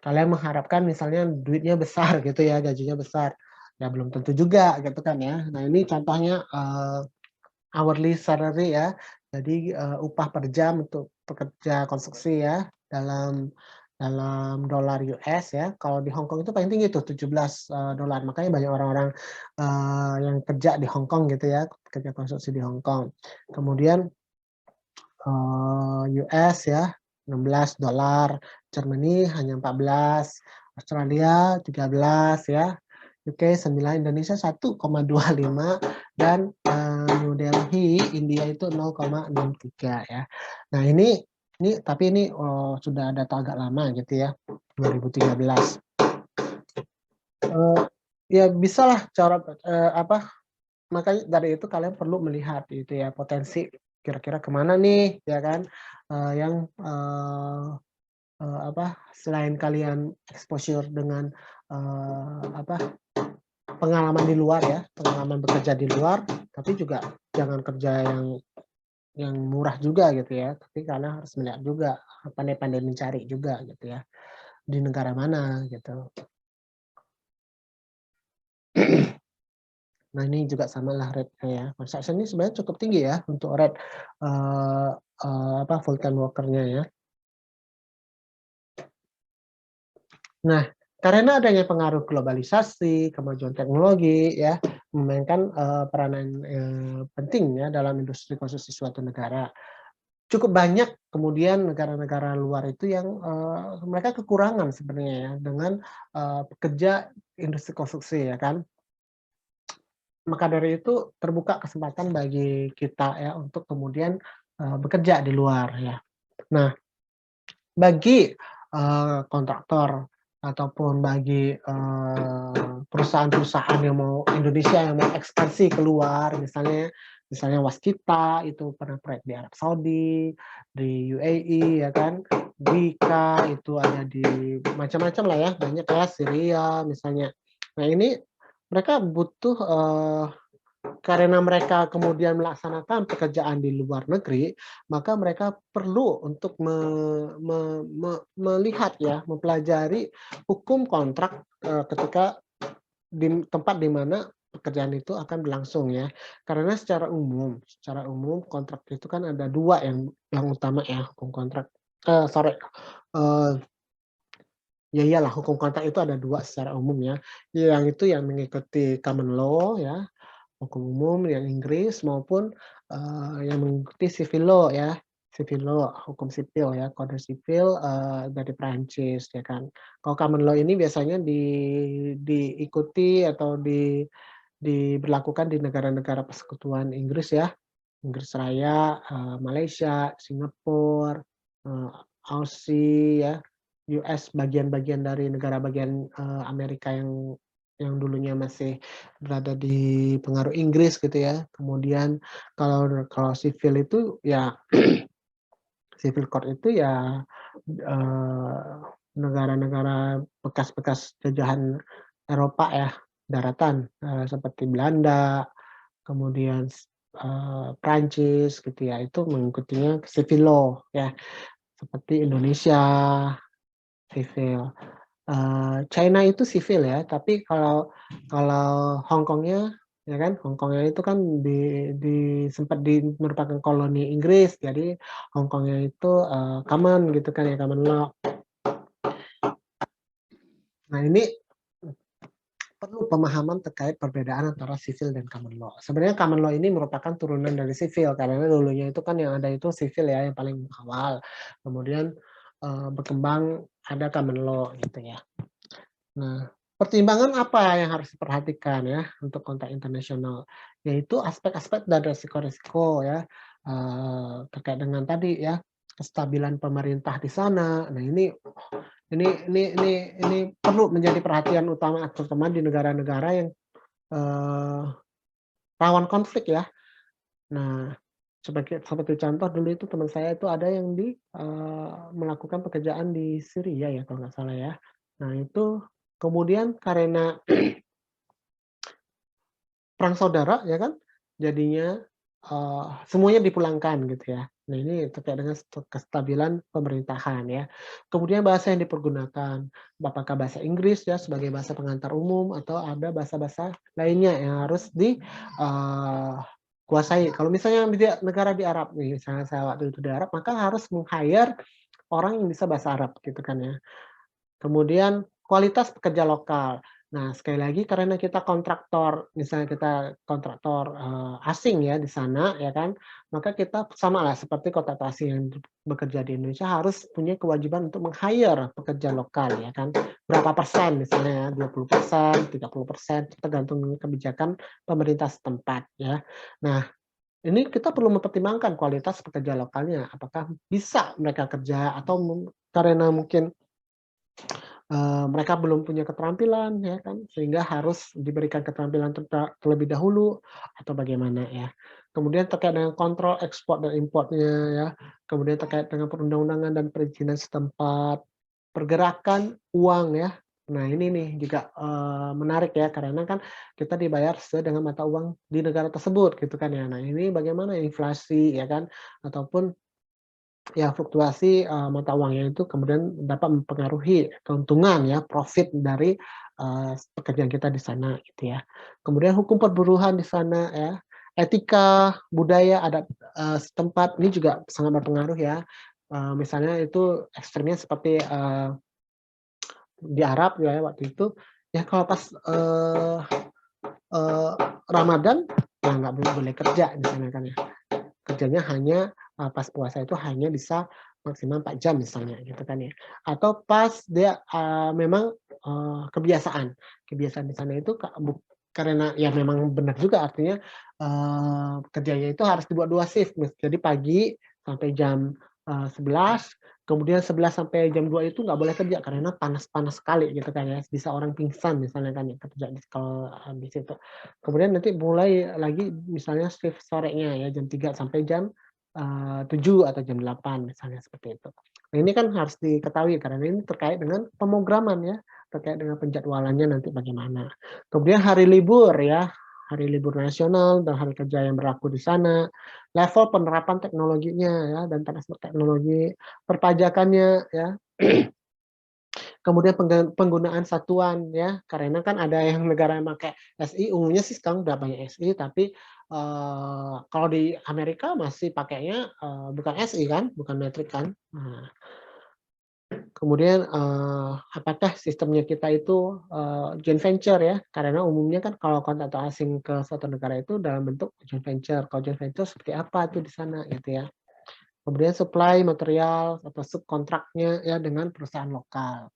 Kalian mengharapkan misalnya duitnya besar gitu ya, gajinya besar, ya belum tentu juga gitu kan ya. Nah ini contohnya, hourly salary ya, jadi, upah per jam untuk pekerja konstruksi ya, dalam dalam dolar US ya, kalau di Hong Kong itu paling tinggi tuh 17, dolar, makanya banyak orang-orang, yang kerja di Hong Kong gitu ya, kerja konstruksi di Hong Kong. Kemudian, US ya, 16 dolar, Germany hanya 14, Australia 13 ya, UK 9, Indonesia 1,25 dan, New Delhi, India itu 0,63 ya. Nah ini tapi ini, sudah data agak lama gitu ya, 2013. Eee, ya bisalah cara, makanya dari itu kalian perlu melihat gitu ya, potensi kira-kira kemana nih ya kan, yang, selain kalian exposure dengan, apa, pengalaman di luar ya, pengalaman bekerja di luar, tapi juga jangan kerja yang murah juga gitu ya, tapi karena harus melihat juga, pandai-pandai mencari juga gitu ya, di negara mana gitu. Nah ini juga samalah rate-nya ya, construction ini sebenarnya cukup tinggi ya untuk rate, eee full time worker-nya ya. Nah, karena adanya pengaruh globalisasi, kemajuan teknologi ya, memainkan, peranan, penting ya dalam industri konstruksi suatu negara. Cukup banyak kemudian negara-negara luar itu yang, mereka kekurangan sebenarnya ya dengan, pekerja industri konstruksi ya kan. Maka dari itu terbuka kesempatan bagi kita ya untuk kemudian, bekerja di luar ya. Nah, bagi, kontraktor ataupun bagi, perusahaan-perusahaan yang mau Indonesia yang mau ekspansi keluar misalnya Waskita itu pernah proyek di Arab Saudi, di UAE ya kan, Wika itu ada di macam-macam lah ya, banyak ya, Syria misalnya. Nah ini mereka butuh, karena mereka kemudian melaksanakan pekerjaan di luar negeri, maka mereka perlu untuk melihat ya, mempelajari hukum kontrak, ketika di tempat di mana pekerjaan itu akan berlangsung ya. Karena secara umum kontrak itu kan ada 2 yang utama ya, hukum kontrak, sorry, eee Ya iyalah, hukum kontrak itu ada 2 secara umum ya. Yang itu yang mengikuti common law ya, hukum umum yang Inggris maupun, yang mengikuti civil law ya, civil law, hukum sipil ya, kode sipil, dari Prancis ya kan. Kalau common law ini biasanya diikuti atau diberlakukan di negara-negara persekutuan Inggris ya, Inggris Raya, Malaysia, Singapura, eee, Aussie ya, US, bagian-bagian dari negara bagian, Amerika yang dulunya masih berada di pengaruh Inggris gitu ya. Kemudian kalau kalau sipil itu ya civil court itu ya, eee, negara-negara bekas-bekas jajahan Eropa ya, daratan, seperti Belanda, kemudian Prancis gitu ya, itu mengikutinya civil law ya, seperti Indonesia civil, China itu sivil ya, tapi kalau kalau Hong Kongnya ya kan, Hong Kongnya itu kan sempat merupakan koloni Inggris, jadi Hong Kongnya itu, common gitu kan ya, common law. Nah ini perlu pemahaman terkait perbedaan antara sivil dan common law. Sebenarnya common law ini merupakan turunan dari sivil, karena dulunya itu kan yang ada itu sivil ya, yang paling awal. Kemudian, berkembang ada common law gitu ya. Nah, pertimbangan apa yang harus diperhatikan ya untuk kontrak internasional? Yaitu aspek-aspek dan resiko-resiko ya, terkait dengan tadi ya, kestabilan pemerintah di sana. Nah ini perlu menjadi perhatian utama, terutama di negara-negara yang, eee, rawan konflik ya. Nah, seperti contoh dulu itu teman saya itu ada yang melakukan pekerjaan di Syria ya kalau nggak salah ya. Nah itu kemudian karena perang saudara ya kan, jadinya, semuanya dipulangkan gitu ya. Nah ini terkait dengan kestabilan pemerintahan ya. Kemudian bahasa yang dipergunakan, apakah bahasa Inggris ya sebagai bahasa pengantar umum atau ada bahasa-bahasa lainnya yang harus kuasai. Kalau misalnya negara di Arab nih, misalnya saya waktu itu di Arab, maka harus meng-hire orang yang bisa bahasa Arab gitu kan ya. Kemudian kualitas pekerja lokal. Nah, sekali lagi karena kita kontraktor, misalnya kita kontraktor, asing ya di sana ya kan, maka kita samalah seperti kontraktor asing yang bekerja di Indonesia harus punya kewajiban untuk meng-hire pekerja lokal ya kan. Berapa persen misalnya ya, 20%, 30%, tergantung kebijakan pemerintah setempat ya. Nah, ini kita perlu mempertimbangkan kualitas pekerja lokalnya, apakah bisa mereka kerja atau karena mungkin mereka belum punya keterampilan ya kan, sehingga harus diberikan keterampilan terlebih dahulu atau bagaimana ya. Kemudian terkait dengan kontrol ekspor dan importnya ya, kemudian terkait dengan perundang-undangan dan perizinan setempat, pergerakan uang ya. Nah ini nih juga, menarik ya karena kan kita dibayar sesuai dengan mata uang di negara tersebut gitu kan ya. Nah ini bagaimana inflasi ya kan, ataupun ya fluktuasi, mata uangnya itu kemudian dapat mempengaruhi keuntungan ya, profit dari, pekerjaan kita di sana gitu ya. Kemudian hukum perburuhan di sana ya, etika, budaya, adat, setempat ini juga sangat berpengaruh ya. Misalnya itu ekstremnya seperti, di Arab ya waktu itu, ya kalau pas, eee, Ramadan, ya nggak boleh kerja misalnya kan ya. Kerjanya hanya, pas puasa itu hanya bisa maksimal 4 jam misalnya gitu kan ya. Atau pas dia, memang, kebiasaan. Kebiasaan di sana itu karena ya memang benar juga artinya, kerjanya itu harus dibuat 2 shift, jadi pagi sampai jam, 11, kemudian 11 sampai jam 2 itu nggak boleh kerja karena panas-panas sekali gitu kan ya, bisa orang pingsan misalnya kan ya kerja kalau, di situ. Kemudian nanti mulai lagi misalnya shift sorenya ya jam 3 sampai jam, 7 atau jam 8 misalnya seperti itu. Nah ini kan harus diketahui karena ini terkait dengan pemrograman ya, terkait dengan penjadwalannya nanti bagaimana. Kemudian hari libur ya, hari libur nasional dan hari kerja yang berlaku di sana, level penerapan teknologinya ya dan transfer teknologi, perpajakannya ya. Kemudian penggunaan satuan ya, karena kan ada yang negara yang pakai SI, umumnya sih sekarang udah banyak SI, tapi, kalau di Amerika masih pakainya, bukan SI kan, bukan metrik kan. Nah, Kemudian, apakah sistemnya kita itu, joint venture ya, karena umumnya kan kalau kontraktor asing ke suatu negara itu dalam bentuk joint venture. Kalau joint venture seperti apa tuh di sana gitu ya. Kemudian supply material atau subkontraknya ya dengan perusahaan lokal.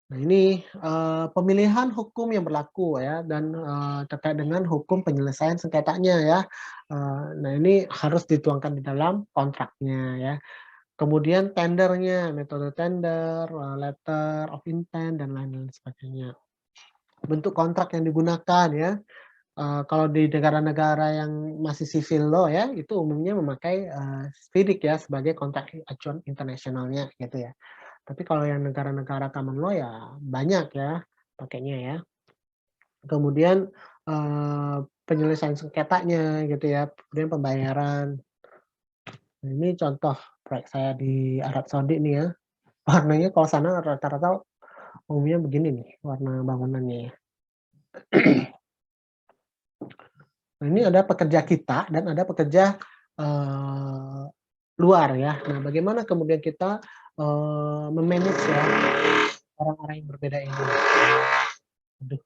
Nah ini, pemilihan hukum yang berlaku ya dan, terkait dengan hukum penyelesaian sengketanya ya. Nah ini harus dituangkan di dalam kontraknya ya. Kemudian tendernya, metode tender, letter of intent dan lain-lain sebagainya. Bentuk kontrak yang digunakan ya, kalau di negara-negara yang masih civil law ya, itu umumnya memakai, FIDIC ya sebagai kontrak acuan internasionalnya gitu ya. Tapi kalau yang negara-negara common law ya banyak ya pakainya ya. Kemudian, penyelesaian sengketanya gitu ya, kemudian pembayaran. Nah ini contoh proyek saya di Arab Saudi nih ya, warnanya kalau sana rata-rata umumnya begini nih warna bangunannya ya. Nah ini ada pekerja kita dan ada pekerja, eee, luar ya. Nah bagaimana kemudian kita, me-manage ya orang-orang yang berbeda ini. Aduh,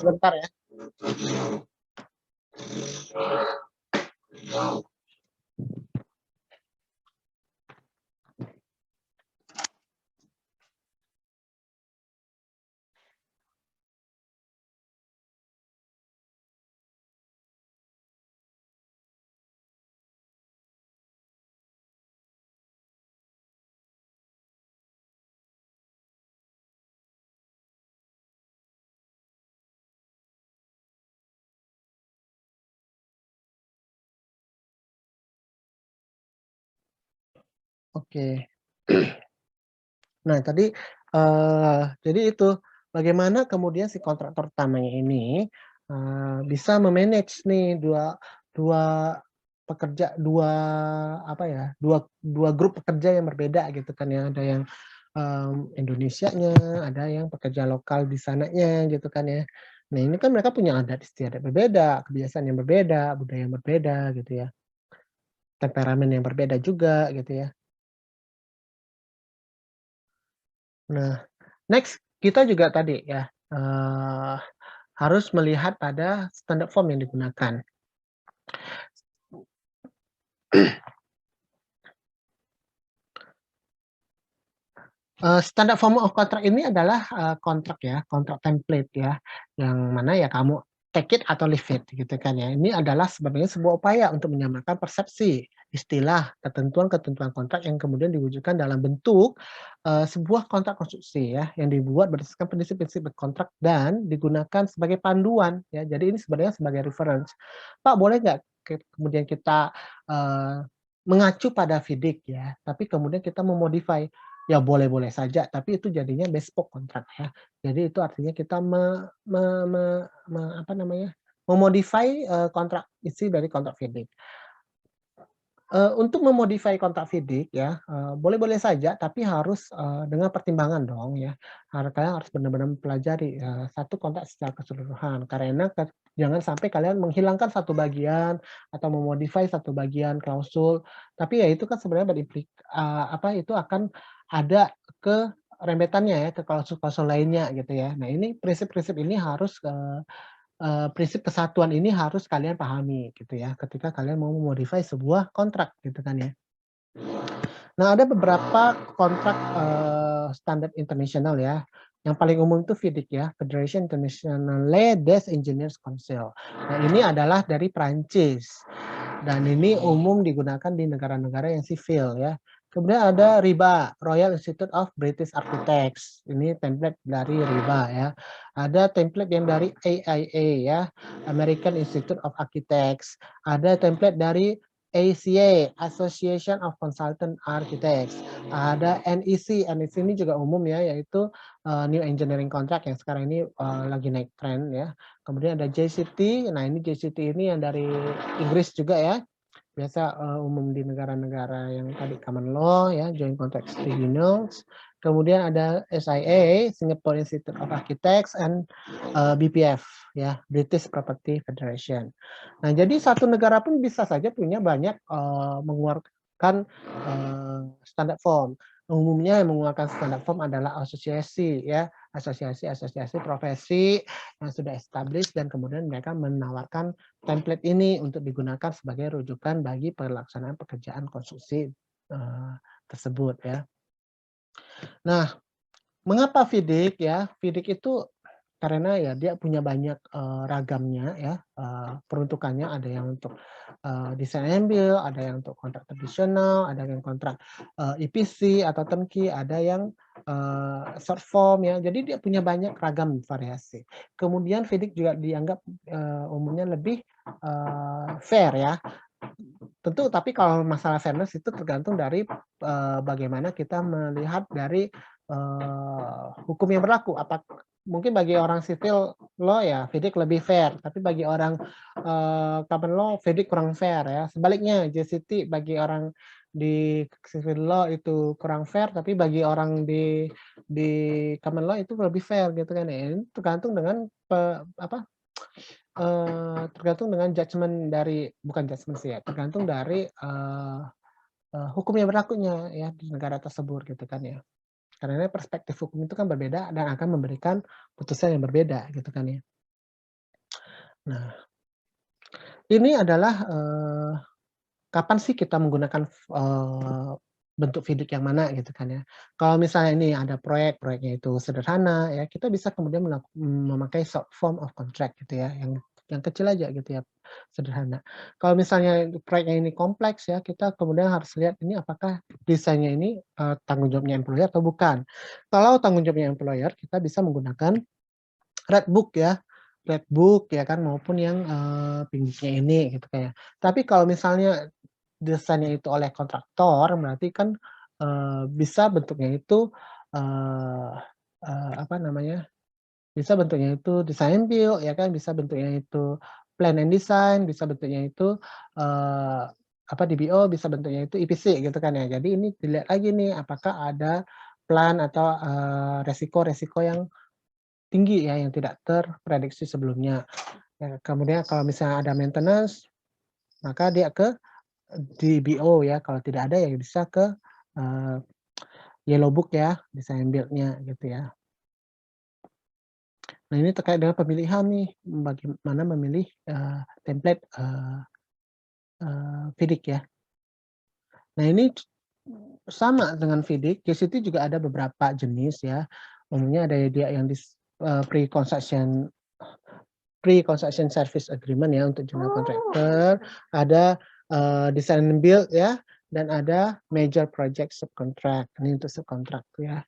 sebentar ya. Oke. Nah tadi, jadi itu, bagaimana kemudian si kontraktor utamanya ini, bisa me-manage nih dua dua pekerja, dua apa ya, dua grup pekerja yang berbeda gitu kan ya. Ada yang, Indonesianya, ada yang pekerja lokal di sananya gitu kan ya. Nah ini kan mereka punya adat istiadat berbeda, kebiasaan yang berbeda, budaya yang berbeda gitu ya, temperamen yang berbeda juga gitu ya. Nah, next kita juga tadi ya, harus melihat pada standard form yang digunakan. Standard form of contract ini adalah, kontrak ya, kontrak template ya, yang mana ya kamu take it atau leave it gitu kan ya. Ini adalah sebenarnya sebuah upaya untuk menyamakan persepsi, istilah, ketentuan-ketentuan kontrak yang kemudian diwujudkan dalam bentuk, sebuah kontrak konstruksi ya, yang dibuat berdasarkan prinsip-prinsip berkontrak dan digunakan sebagai panduan ya. Jadi ini sebenarnya sebagai reference. Pak boleh nggak kemudian kita, mengacu pada FIDIC ya, tapi kemudian kita memodify. Ya boleh-boleh saja, tapi itu jadinya bespoke kontrak ya. Jadi itu artinya kita me me me me apa namanya, memodify, kontrak isi dari kontrak FIDIC. Untuk memodify kontrak FIDIC ya, boleh-boleh saja, tapi harus, dengan pertimbangan dong ya. Kalian harus benar-benar mempelajari, satu kontrak secara keseluruhan, karena jangan sampai kalian menghilangkan satu bagian atau memodify satu bagian klausul, tapi ya itu kan sebenarnya apa, itu akan ada ke rembetannya ya, ke klausul-klausul lainnya gitu ya. Nah ini prinsip-prinsip ini harus, prinsip kesatuan ini harus kalian pahami gitu ya, ketika kalian mau memodify sebuah kontrak gitu kan ya. Nah ada beberapa kontrak, standar internasional ya, yang paling umum itu FIDIC ya, Federation Internationale des Engineers Council. Nah ini adalah dari Prancis, dan ini umum digunakan di negara-negara yang sivil ya. Kemudian ada RIBA, Royal Institute of British Architects. Ini template dari RIBA ya. Ada template yang dari AIA ya, American Institute of Architects. Ada template dari ACA, Association of Consultant Architects. Ada NEC, NEC ini juga umum ya, yaitu New Engineering Contract yang sekarang ini lagi naik tren ya. Kemudian ada JCT, nah ini JCT ini yang dari Inggris juga ya, biasa umum di negara-negara yang tadi common law ya, joint contract tribunals. kemudian ada SIA, Singapore Institute of Architects, and BPF, ya, British Property Federation. Nah, jadi satu negara pun bisa saja punya banyak mengeluarkan standar form. Umumnya yang mengeluarkan standar form adalah asosiasi, ya, asosiasi profesi yang sudah established, dan kemudian mereka menawarkan template ini untuk digunakan sebagai rujukan bagi pelaksanaan pekerjaan konstruksi tersebut, ya. Nah, mengapa FIDIC, ya? FIDIC itu karena ya dia punya banyak ragamnya, ya, peruntukannya. Ada yang untuk desain and build, ada yang untuk kontrak tradisional, ada yang kontrak EPC atau turnkey, ada yang short form, ya. Jadi dia punya banyak ragam variasi. Kemudian FIDIC juga dianggap umumnya lebih fair, ya. Tentu, tapi kalau masalah fairness itu tergantung dari bagaimana kita melihat dari hukum yang berlaku. Mungkin bagi orang civil law, ya, FIDIC lebih fair, tapi bagi orang common law FIDIC kurang fair, ya. Sebaliknya JCT bagi orang di civil law itu kurang fair, tapi bagi orang di common law itu lebih fair, gitu kan, ya. Ini tergantung dengan tergantung dengan judgement dari, bukan judgement sih, ya, tergantung dari hukum yang berlakunya, ya, di negara tersebut, gitu kan, ya. Karena perspektif hukum itu kan berbeda dan akan memberikan putusan yang berbeda, gitu kan, ya. Nah, ini adalah kapan sih kita menggunakan bentuk FIDIC yang mana, gitu kan, ya. Kalau misalnya ini ada proyeknya itu sederhana, ya, kita bisa kemudian memakai short form of contract, gitu ya, yang kecil aja, gitu ya, sederhana. Kalau misalnya proyeknya ini kompleks, ya, kita kemudian harus lihat ini apakah desainnya ini tanggung jawabnya employer atau bukan. Kalau tanggung jawabnya employer, kita bisa menggunakan red book, ya, ya kan, maupun yang pinggirnya ini, gitu kayak. Tapi kalau misalnya desainnya itu oleh kontraktor, berarti kan bisa bentuknya itu eee eee, apa namanya, bisa bentuknya itu design build, ya kan, bisa bentuknya itu plan and design, bisa bentuknya itu eee, DBO, bisa bentuknya itu EPC, gitu kan, ya. Jadi ini dilihat lagi nih, apakah ada plan atau resiko-resiko yang tinggi, ya, yang tidak terprediksi sebelumnya. Ya, kemudian kalau misalnya ada maintenance, maka dia ke DBO, ya, kalau tidak ada ya bisa ke eee, yellow book, ya, design build-nya, gitu ya. Nah, ini terkait dengan pemilihan nih, bagaimana memilih template FIDIC, ya. Nah, ini sama dengan FIDIC, di situ juga ada beberapa jenis, ya. Umumnya ada dia yang pre-construction service agreement, ya, untuk general contractor, ada design and build, ya, dan ada major project subcontract. Ini untuk subcontract, ya.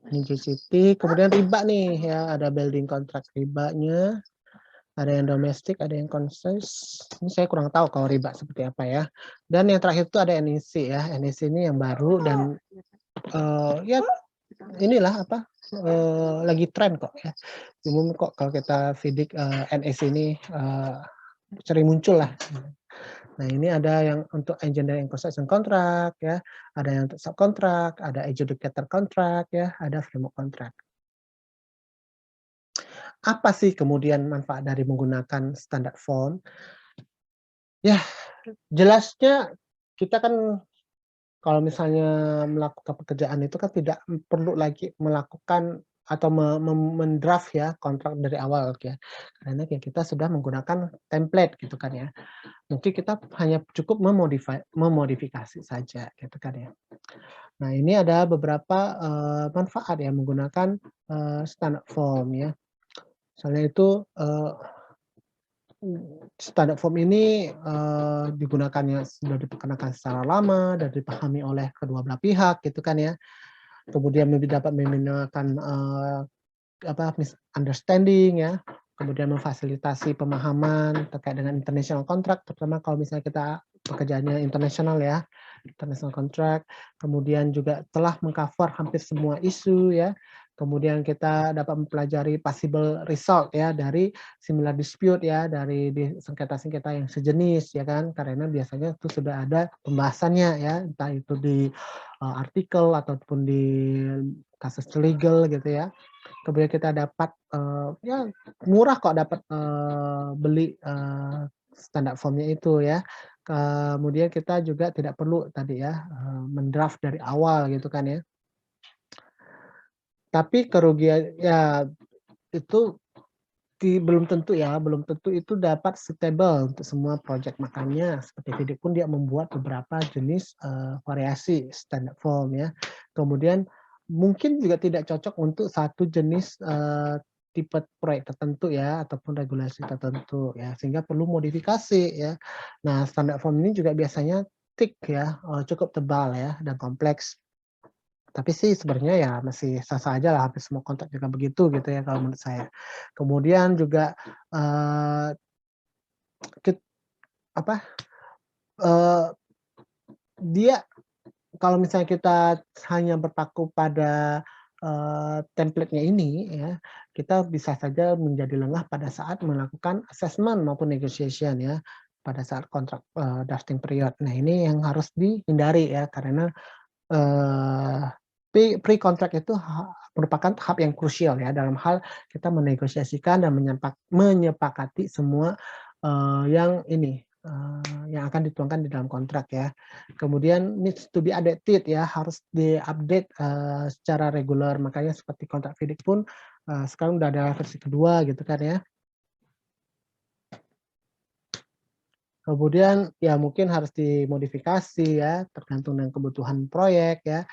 Ini JCT, kemudian riba nih, ya, ada building contract ribanya, ada yang domestik, ada yang konses. Ini saya kurang tahu kalau riba seperti apa, ya. Dan yang terakhir itu ada NEC, ya. NEC ini yang baru dan ya inilah lagi tren kok, ya. Umum kok kalau kita FIDIC NEC ini sering muncul lah. Nah, ini ada yang untuk engineering construction contract, ya, ada yang untuk subkontrak, ada adjudicator contract, ya, ada framework contract. Apa sih kemudian manfaat dari menggunakan standard form? Ya, jelasnya kita kan kalau misalnya melakukan pekerjaan itu kan tidak perlu lagi melakukan atau mendraft, ya, kontrak dari awal, ya. Karena kita sudah menggunakan template, gitu kan, ya. Mungkin kita hanya cukup memodifikasi saja, gitu kan, ya. Nah, ini ada beberapa manfaat, ya, menggunakan standard form, ya. Misalnya itu standard form ini digunakannya sudah diperkenalkan secara lama dan dipahami oleh kedua belah pihak, gitu kan, ya. Kemudian dapat meminimalkan misunderstanding, ya. Kemudian memfasilitasi pemahaman terkait dengan international contract, terutama kalau misalnya kita pekerjaannya internasional, ya, international contract. Kemudian juga telah meng-cover hampir semua isu, ya. Kemudian kita dapat mempelajari possible result ya dari similar dispute ya, dari sengketa-sengketa yang sejenis ya kan, karena biasanya itu sudah ada pembahasannya ya, entah itu di artikel ataupun di kasus legal gitu ya. Kemudian kita dapat ya murah kok dapat beli standar formnya itu ya. Kemudian kita juga tidak perlu tadi ya mendraft dari awal gitu kan ya. Tapi kerugian ya itu belum tentu ya, belum tentu itu dapat suitable untuk semua project. Makanya seperti Fidik pun dia membuat beberapa jenis variasi standard form ya. Kemudian mungkin juga tidak cocok untuk satu jenis tipe proyek tertentu ya ataupun regulasi tertentu ya, sehingga perlu modifikasi ya. Nah, standard form ini juga biasanya thick ya, cukup tebal ya dan kompleks. Tapi sih sebenarnya ya masih sah-sah aja lah, hampir semua kontrak juga begitu gitu ya kalau menurut saya. Kemudian juga, eee, kit apa, eee, dia kalau misalnya kita hanya berpaku pada, template-nya ini ya, kita bisa saja menjadi lengah pada saat melakukan assessment maupun negotiation ya, pada saat kontrak, drafting period. Nah ini yang harus dihindari ya, karena Eee, pre-kontrak itu merupakan tahap yang krusial ya dalam hal kita menegosiasikan dan menyepakati semua, yang ini, yang akan dituangkan di dalam kontrak ya. Kemudian needs to be updated ya, harus di-update, secara reguler. Makanya seperti kontrak FIDIC pun, sekarang udah ada versi kedua gitu kan ya. Kemudian ya mungkin harus dimodifikasi ya, tergantung dengan kebutuhan proyek ya.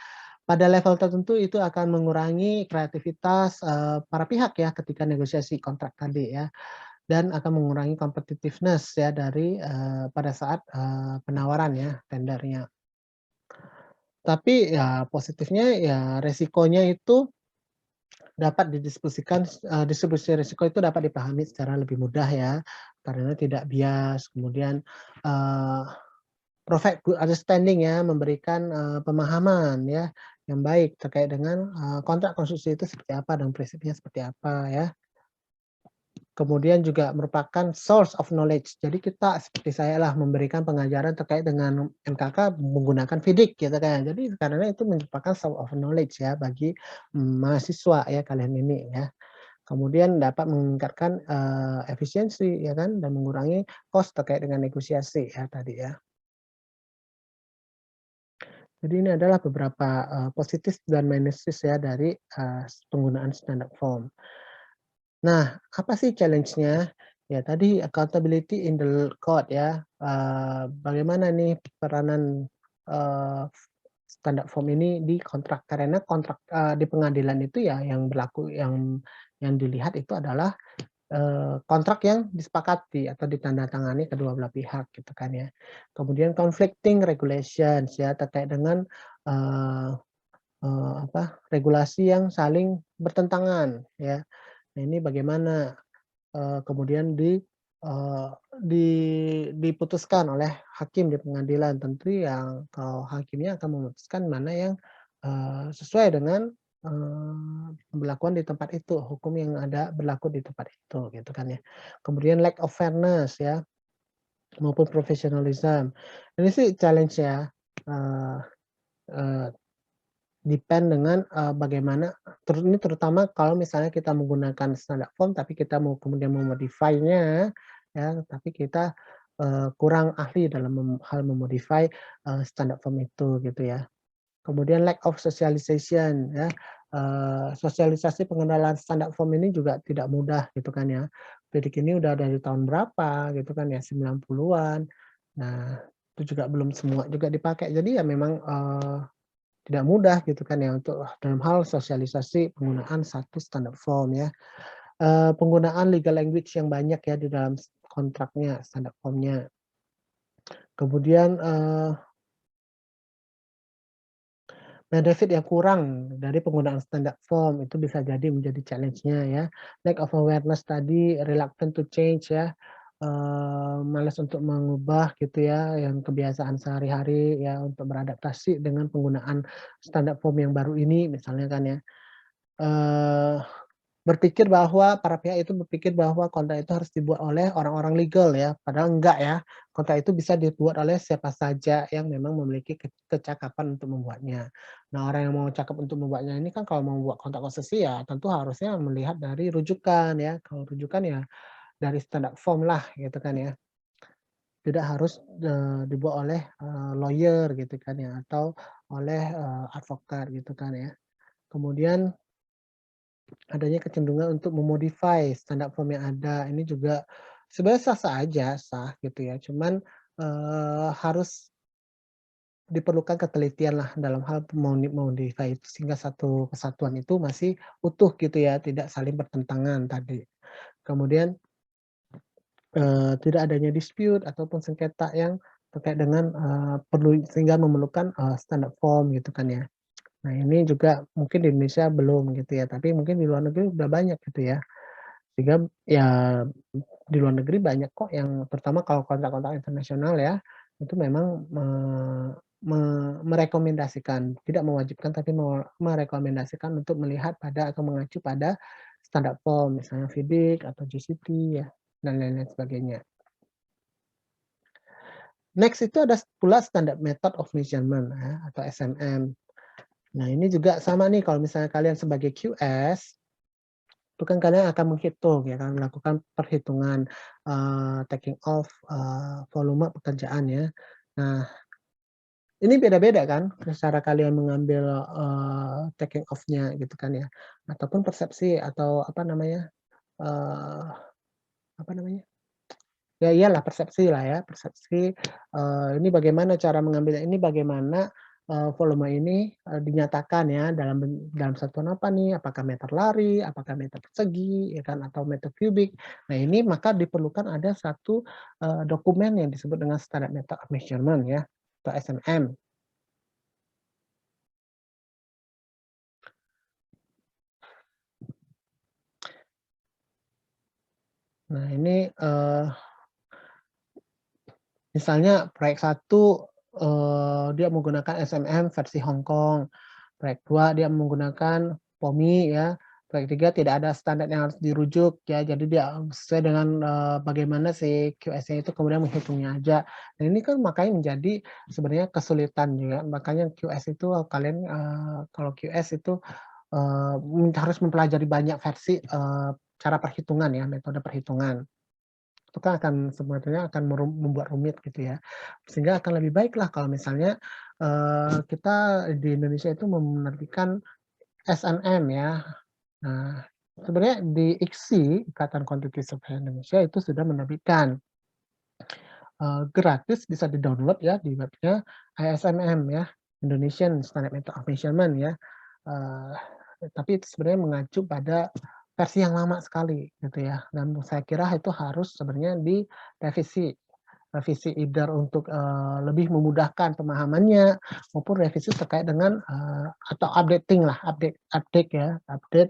Pada level tertentu itu akan mengurangi kreativitas, para pihak ya ketika negosiasi kontrak tadi ya, dan akan mengurangi competitiveness ya dari, pada saat, penawaran ya, tendernya. Tapi ya positifnya ya resikonya itu dapat didiskusikan, distribusi risiko itu dapat dipahami secara lebih mudah ya, karena tidak bias, kemudian, eee provide good understanding ya, memberikan, pemahaman ya, yang baik terkait dengan, kontrak konstruksi itu seperti apa dan prinsipnya seperti apa ya. Kemudian juga merupakan source of knowledge. Jadi kita seperti saya lah memberikan pengajaran terkait dengan MKK menggunakan FIDIC gitu kan. Jadi karena itu merupakan source of knowledge ya bagi, mahasiswa ya kalian ini ya. Kemudian dapat meningkatkan, efisiensi ya kan dan mengurangi cost terkait dengan negosiasi ya tadi ya. Jadi ini adalah beberapa, positif dan minuses ya dari, penggunaan standard form. Nah, apa sih challenge-nya? Ya tadi accountability in the court ya, bagaimana nih peranan, standard form ini di kontrak, karena kontrak, di pengadilan itu ya yang berlaku yang dilihat itu adalah kontrak yang disepakati atau ditandatangani kedua belah pihak gitu kan ya. Kemudian conflicting regulations ya terkait dengan, eee regulasi yang saling bertentangan ya. Nah ini bagaimana, kemudian eee, di diputuskan oleh hakim di pengadilan. Tentu yang kalau hakimnya akan memutuskan mana yang, sesuai dengan, pemberlakuan di tempat itu, hukum yang ada berlaku di tempat itu, gitu kan ya. Kemudian lack of fairness ya, maupun professionalism. Ini sih challenge ya, eee eee, depend dengan, bagaimana ini terutama kalau misalnya kita menggunakan standard form, tapi kita mau kemudian memodify-nya, ya, tapi kita, kurang ahli dalam hal memodify, standard form itu, gitu ya. Kemudian lack of socialization, ya, sosialisasi pengenalan standard form ini juga tidak mudah, gitu kan ya. Bidik ini udah dari tahun berapa, gitu kan ya, 90-an. Nah, itu juga belum semua juga dipakai. Jadi ya memang, tidak mudah gitu kan ya untuk dalam hal sosialisasi penggunaan satu standard form ya. Penggunaan legal language yang banyak ya di dalam kontraknya, standard formnya. Kemudian, benefit yang kurang dari penggunaan standard form itu bisa jadi menjadi challenge-nya ya. Lack of awareness tadi, reluctant to change ya, malas untuk mengubah gitu ya, yang kebiasaan sehari-hari ya untuk beradaptasi dengan penggunaan standard form yang baru ini misalnya kan ya. eee, berpikir bahwa para pihak itu berpikir bahwa kontrak itu harus dibuat oleh orang-orang legal ya, padahal enggak ya. Kontrak itu bisa dibuat oleh siapa saja yang memang memiliki kecakapan untuk membuatnya. Nah, orang yang mau cakap untuk membuatnya ini kan kalau mau membuat kontrak konsesi ya tentu harusnya melihat dari rujukan ya. Kalau rujukan ya dari standar form lah gitu kan ya. Tidak harus, dibuat oleh, lawyer gitu kan ya, atau oleh, advokat gitu kan ya. Kemudian adanya kecenderungan untuk memodify standar form yang ada, ini juga sebenarnya sah-sah aja, sah gitu ya, cuman, harus diperlukan ketelitian lah dalam hal memodify itu sehingga satu kesatuan itu masih utuh gitu ya, tidak saling bertentangan tadi. Kemudian tidak adanya dispute ataupun sengketa yang terkait dengan, perlu sehingga memerlukan, standar form gitu kan ya. Nah ini juga mungkin di Indonesia belum gitu ya, tapi mungkin di luar negeri udah banyak gitu ya. Sehingga ya di luar negeri banyak kok yang terutama kalau kontrak-kontrak internasional ya, itu memang me merekomendasikan, tidak mewajibkan tapi merekomendasikan untuk melihat pada atau mengacu pada standar form misalnya FIDIC atau GCP ya, dan lain-lain sebagainya. Next itu ada pula Standard Method of Measurement ya, atau SMM. Nah ini juga sama nih kalau misalnya kalian sebagai QS, itu kan kalian akan menghitung ya kan, melakukan perhitungan, taking off, volume pekerjaan ya. Nah ini beda-beda kan cara kalian mengambil, taking off-nya gitu kan ya, ataupun persepsi atau eee, apa namanya, ya iyalah persepsi lah ya, persepsi, ini bagaimana cara mengambilnya, ini bagaimana, volume ini, dinyatakan ya dalam satuan apa nih, apakah meter lari, apakah meter persegi, ya kan, atau meter kubik. Nah ini maka diperlukan ada satu, dokumen yang disebut dengan Standard Method of Measurement ya, atau SMM. Nah ini, misalnya proyek satu dia menggunakan SMM versi Hong Kong, proyek 2 dia menggunakan POMI ya, proyek 3 tidak ada standar yang harus dirujuk ya, jadi dia sesuai dengan, bagaimana si QS-nya itu kemudian menghitungnya aja. Dan ini kan makanya menjadi sebenarnya kesulitan juga, makanya QS itu kalian, kalau QS itu, harus mempelajari banyak versi, cara perhitungan ya, metode perhitungan. Itu kan akan sebenarnya akan membuat rumit gitu ya. Sehingga akan lebih baik lah kalau misalnya, kita di Indonesia itu menerbitkan SNM ya. Nah, sebenarnya di IKSI, Ikatan Kuantiti Survei Indonesia itu sudah menerbitkan, gratis bisa di-download ya di webnya ISMM ya, Indonesian Standard Method of Measurement ya. Eee, tapi itu sebenarnya mengacu pada versi yang lama sekali gitu ya, dan saya kira itu harus sebenarnya direvisi. Revisi either untuk, lebih memudahkan pemahamannya, maupun revisi terkait dengan, atau updating lah, update update ya, update,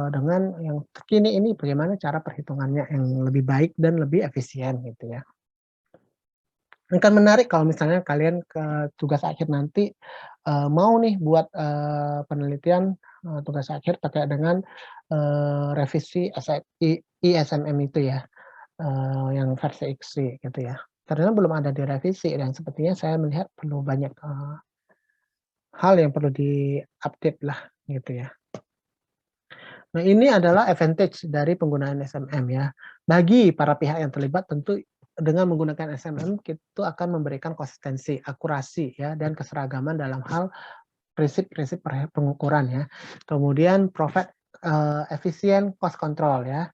dengan yang terkini ini bagaimana cara perhitungannya yang lebih baik dan lebih efisien gitu ya. Akan menarik kalau misalnya kalian ke tugas akhir nanti, mau nih buat, penelitian, tugas akhir terkait dengan, revisi ISMM itu ya. Yang versi IKSI gitu ya. Karena belum ada direvisi dan sepertinya saya melihat perlu banyak, hal yang perlu di-update lah gitu ya. Nah ini adalah advantage dari penggunaan SMM ya. Bagi para pihak yang terlibat tentu dengan menggunakan SMM itu akan memberikan konsistensi, akurasi ya, dan keseragaman dalam hal prinsip-prinsip pengukuran ya. Kemudian provide, efisien cost control ya.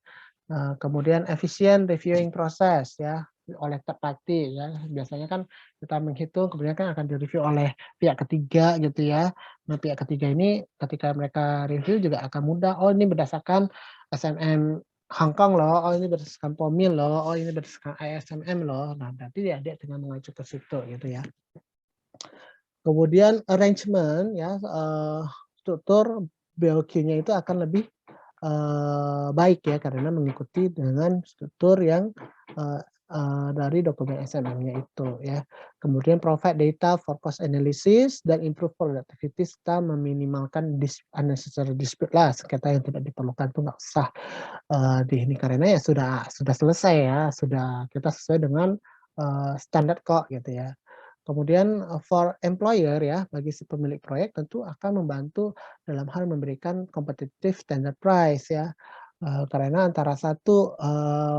Kemudian efisien reviewing proses ya, oleh third party ya. Biasanya kan kita menghitung kemudian kan akan direview oleh pihak ketiga gitu ya. Nah, pihak ketiga ini ketika mereka review juga akan mudah, "Oh ini berdasarkan SMM Hong Kong loh, oh ini berdasarkan POMI loh, oh ini berdasarkan ISMM loh." Nah, berarti dia dengan mengacu ke situ gitu ya. Kemudian arrangement ya, struktur BOQ-nya itu akan lebih baik ya karena mengikuti dengan struktur yang, dari dokumen SMM-nya itu ya. Kemudian provide data for cost analysis dan improve productivity serta meminimalkan unnecessary dispute lah, sengketa yang tidak diperlukan tuh nggak usah, di ini karena ya sudah selesai ya, sudah kita sesuai dengan, standar kok gitu ya. Kemudian, for employer ya, bagi si pemilik proyek tentu akan membantu dalam hal memberikan competitive standard price ya, karena antara satu,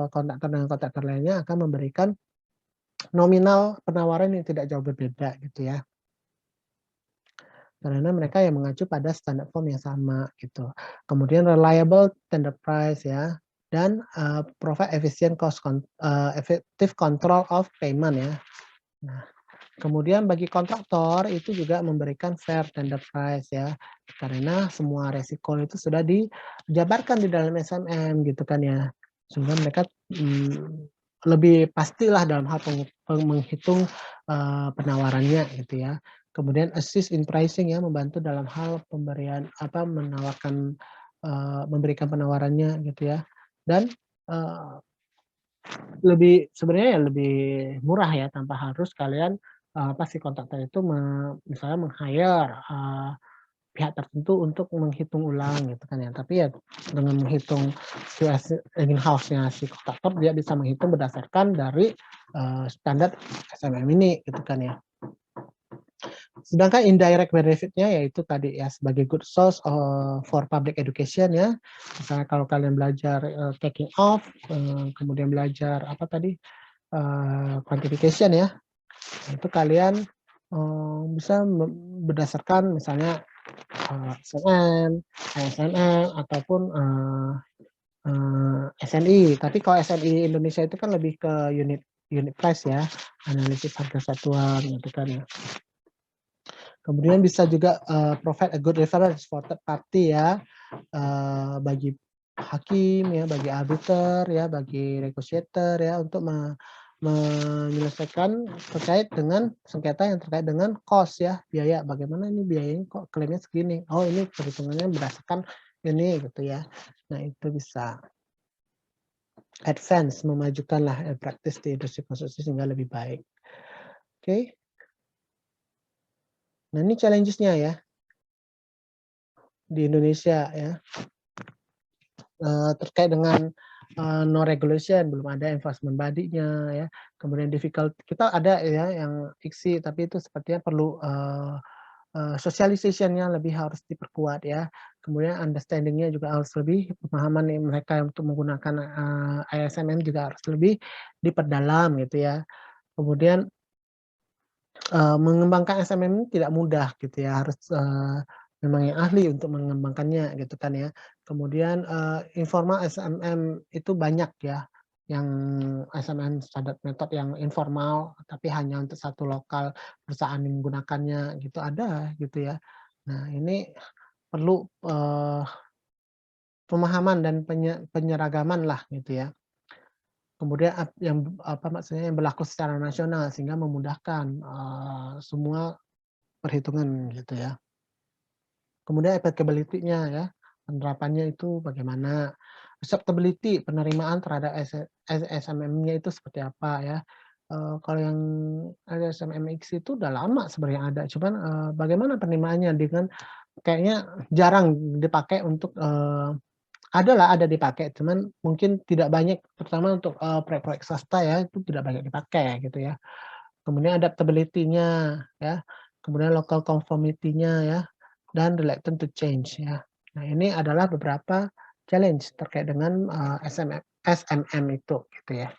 kontraktor dengan kontraktor lainnya akan memberikan nominal penawaran yang tidak jauh berbeda gitu ya. Karena mereka yang mengacu pada standar form yang sama gitu. Kemudian reliable tender price ya, dan, provide effective control of payment ya. Nah, kemudian bagi kontraktor itu juga memberikan fair tender price ya, karena semua resiko itu sudah dijabarkan di dalam SMM gitu kan ya. Sehingga mereka, lebih pastilah dalam hal menghitung, penawarannya gitu ya. Kemudian assist in pricing ya, membantu dalam hal pemberian memberikan penawarannya gitu ya. Dan, eee sebenarnya ya lebih murah ya tanpa harus kalian, si kontraktor itu misalnya meng-hire, pihak tertentu untuk menghitung ulang gitu kan ya. Tapi ya dengan menghitung in-house-nya si kontraktor dia bisa menghitung berdasarkan dari, standar SMM ini gitu kan ya. Sedangkan indirect benefit-nya yaitu tadi ya sebagai good source, for public education ya. Misalnya kalau kalian belajar, taking off, kemudian belajar apa tadi, quantification ya, itu kalian, bisa berdasarkan misalnya, SNM, ASNM ataupun, SNI. Tapi kalau SNI Indonesia itu kan lebih ke unit unit price ya, analisis harga satuan gitu kan ya. Kemudian bisa juga, provide a good reference for third party ya, bagi hakim ya, bagi arbiter ya, bagi negotiator ya, untuk menyelesaikan terkait dengan sengketa yang terkait dengan cost ya, biaya. Bagaimana ini biayanya kok klaimnya segini? Oh ini perhitungannya berdasarkan ini gitu ya. Nah itu bisa advance, memajukanlah, praktis di industri konstruksi sehingga lebih baik. Oke. Nah ini challenges-nya ya, di Indonesia ya. Terkait dengan, no regulation, belum ada enforcement body-nya ya, kemudian difficult kita ada ya yang ICSI, tapi itu sepertinya perlu, socialization-nya lebih harus diperkuat ya. Kemudian understanding-nya juga harus lebih, pemahaman mereka untuk menggunakan, ISMM juga harus lebih diperdalam gitu ya. Kemudian, mengembangkan SMM ini tidak mudah gitu ya, harus, memang yang ahli untuk mengembangkannya gitu kan ya. Kemudian, informal SMM itu banyak ya, yang SMM standard method yang informal, tapi hanya untuk satu lokal perusahaan yang menggunakannya gitu, ada gitu ya. Nah ini perlu, pemahaman dan penyeragaman lah gitu ya. Kemudian yang apa maksudnya, yang berlaku secara nasional sehingga memudahkan, semua perhitungan gitu ya. Kemudian applicability-nya ya, penerapannya itu bagaimana, acceptability penerimaan terhadap SMM-nya itu seperti apa ya. Kalau yang SMMX itu udah lama sebenarnya ada, cuman, bagaimana penerimaannya dengan kayaknya jarang dipakai untuk, ada dipakai, cuman mungkin tidak banyak, terutama untuk, proyek-proyek swasta ya, itu tidak banyak dipakai gitu ya. Kemudian adaptability-nya ya, kemudian local conformity-nya ya, dan reluctant to change ya. Nah ini adalah beberapa challenge terkait dengan, SMM itu gitu ya.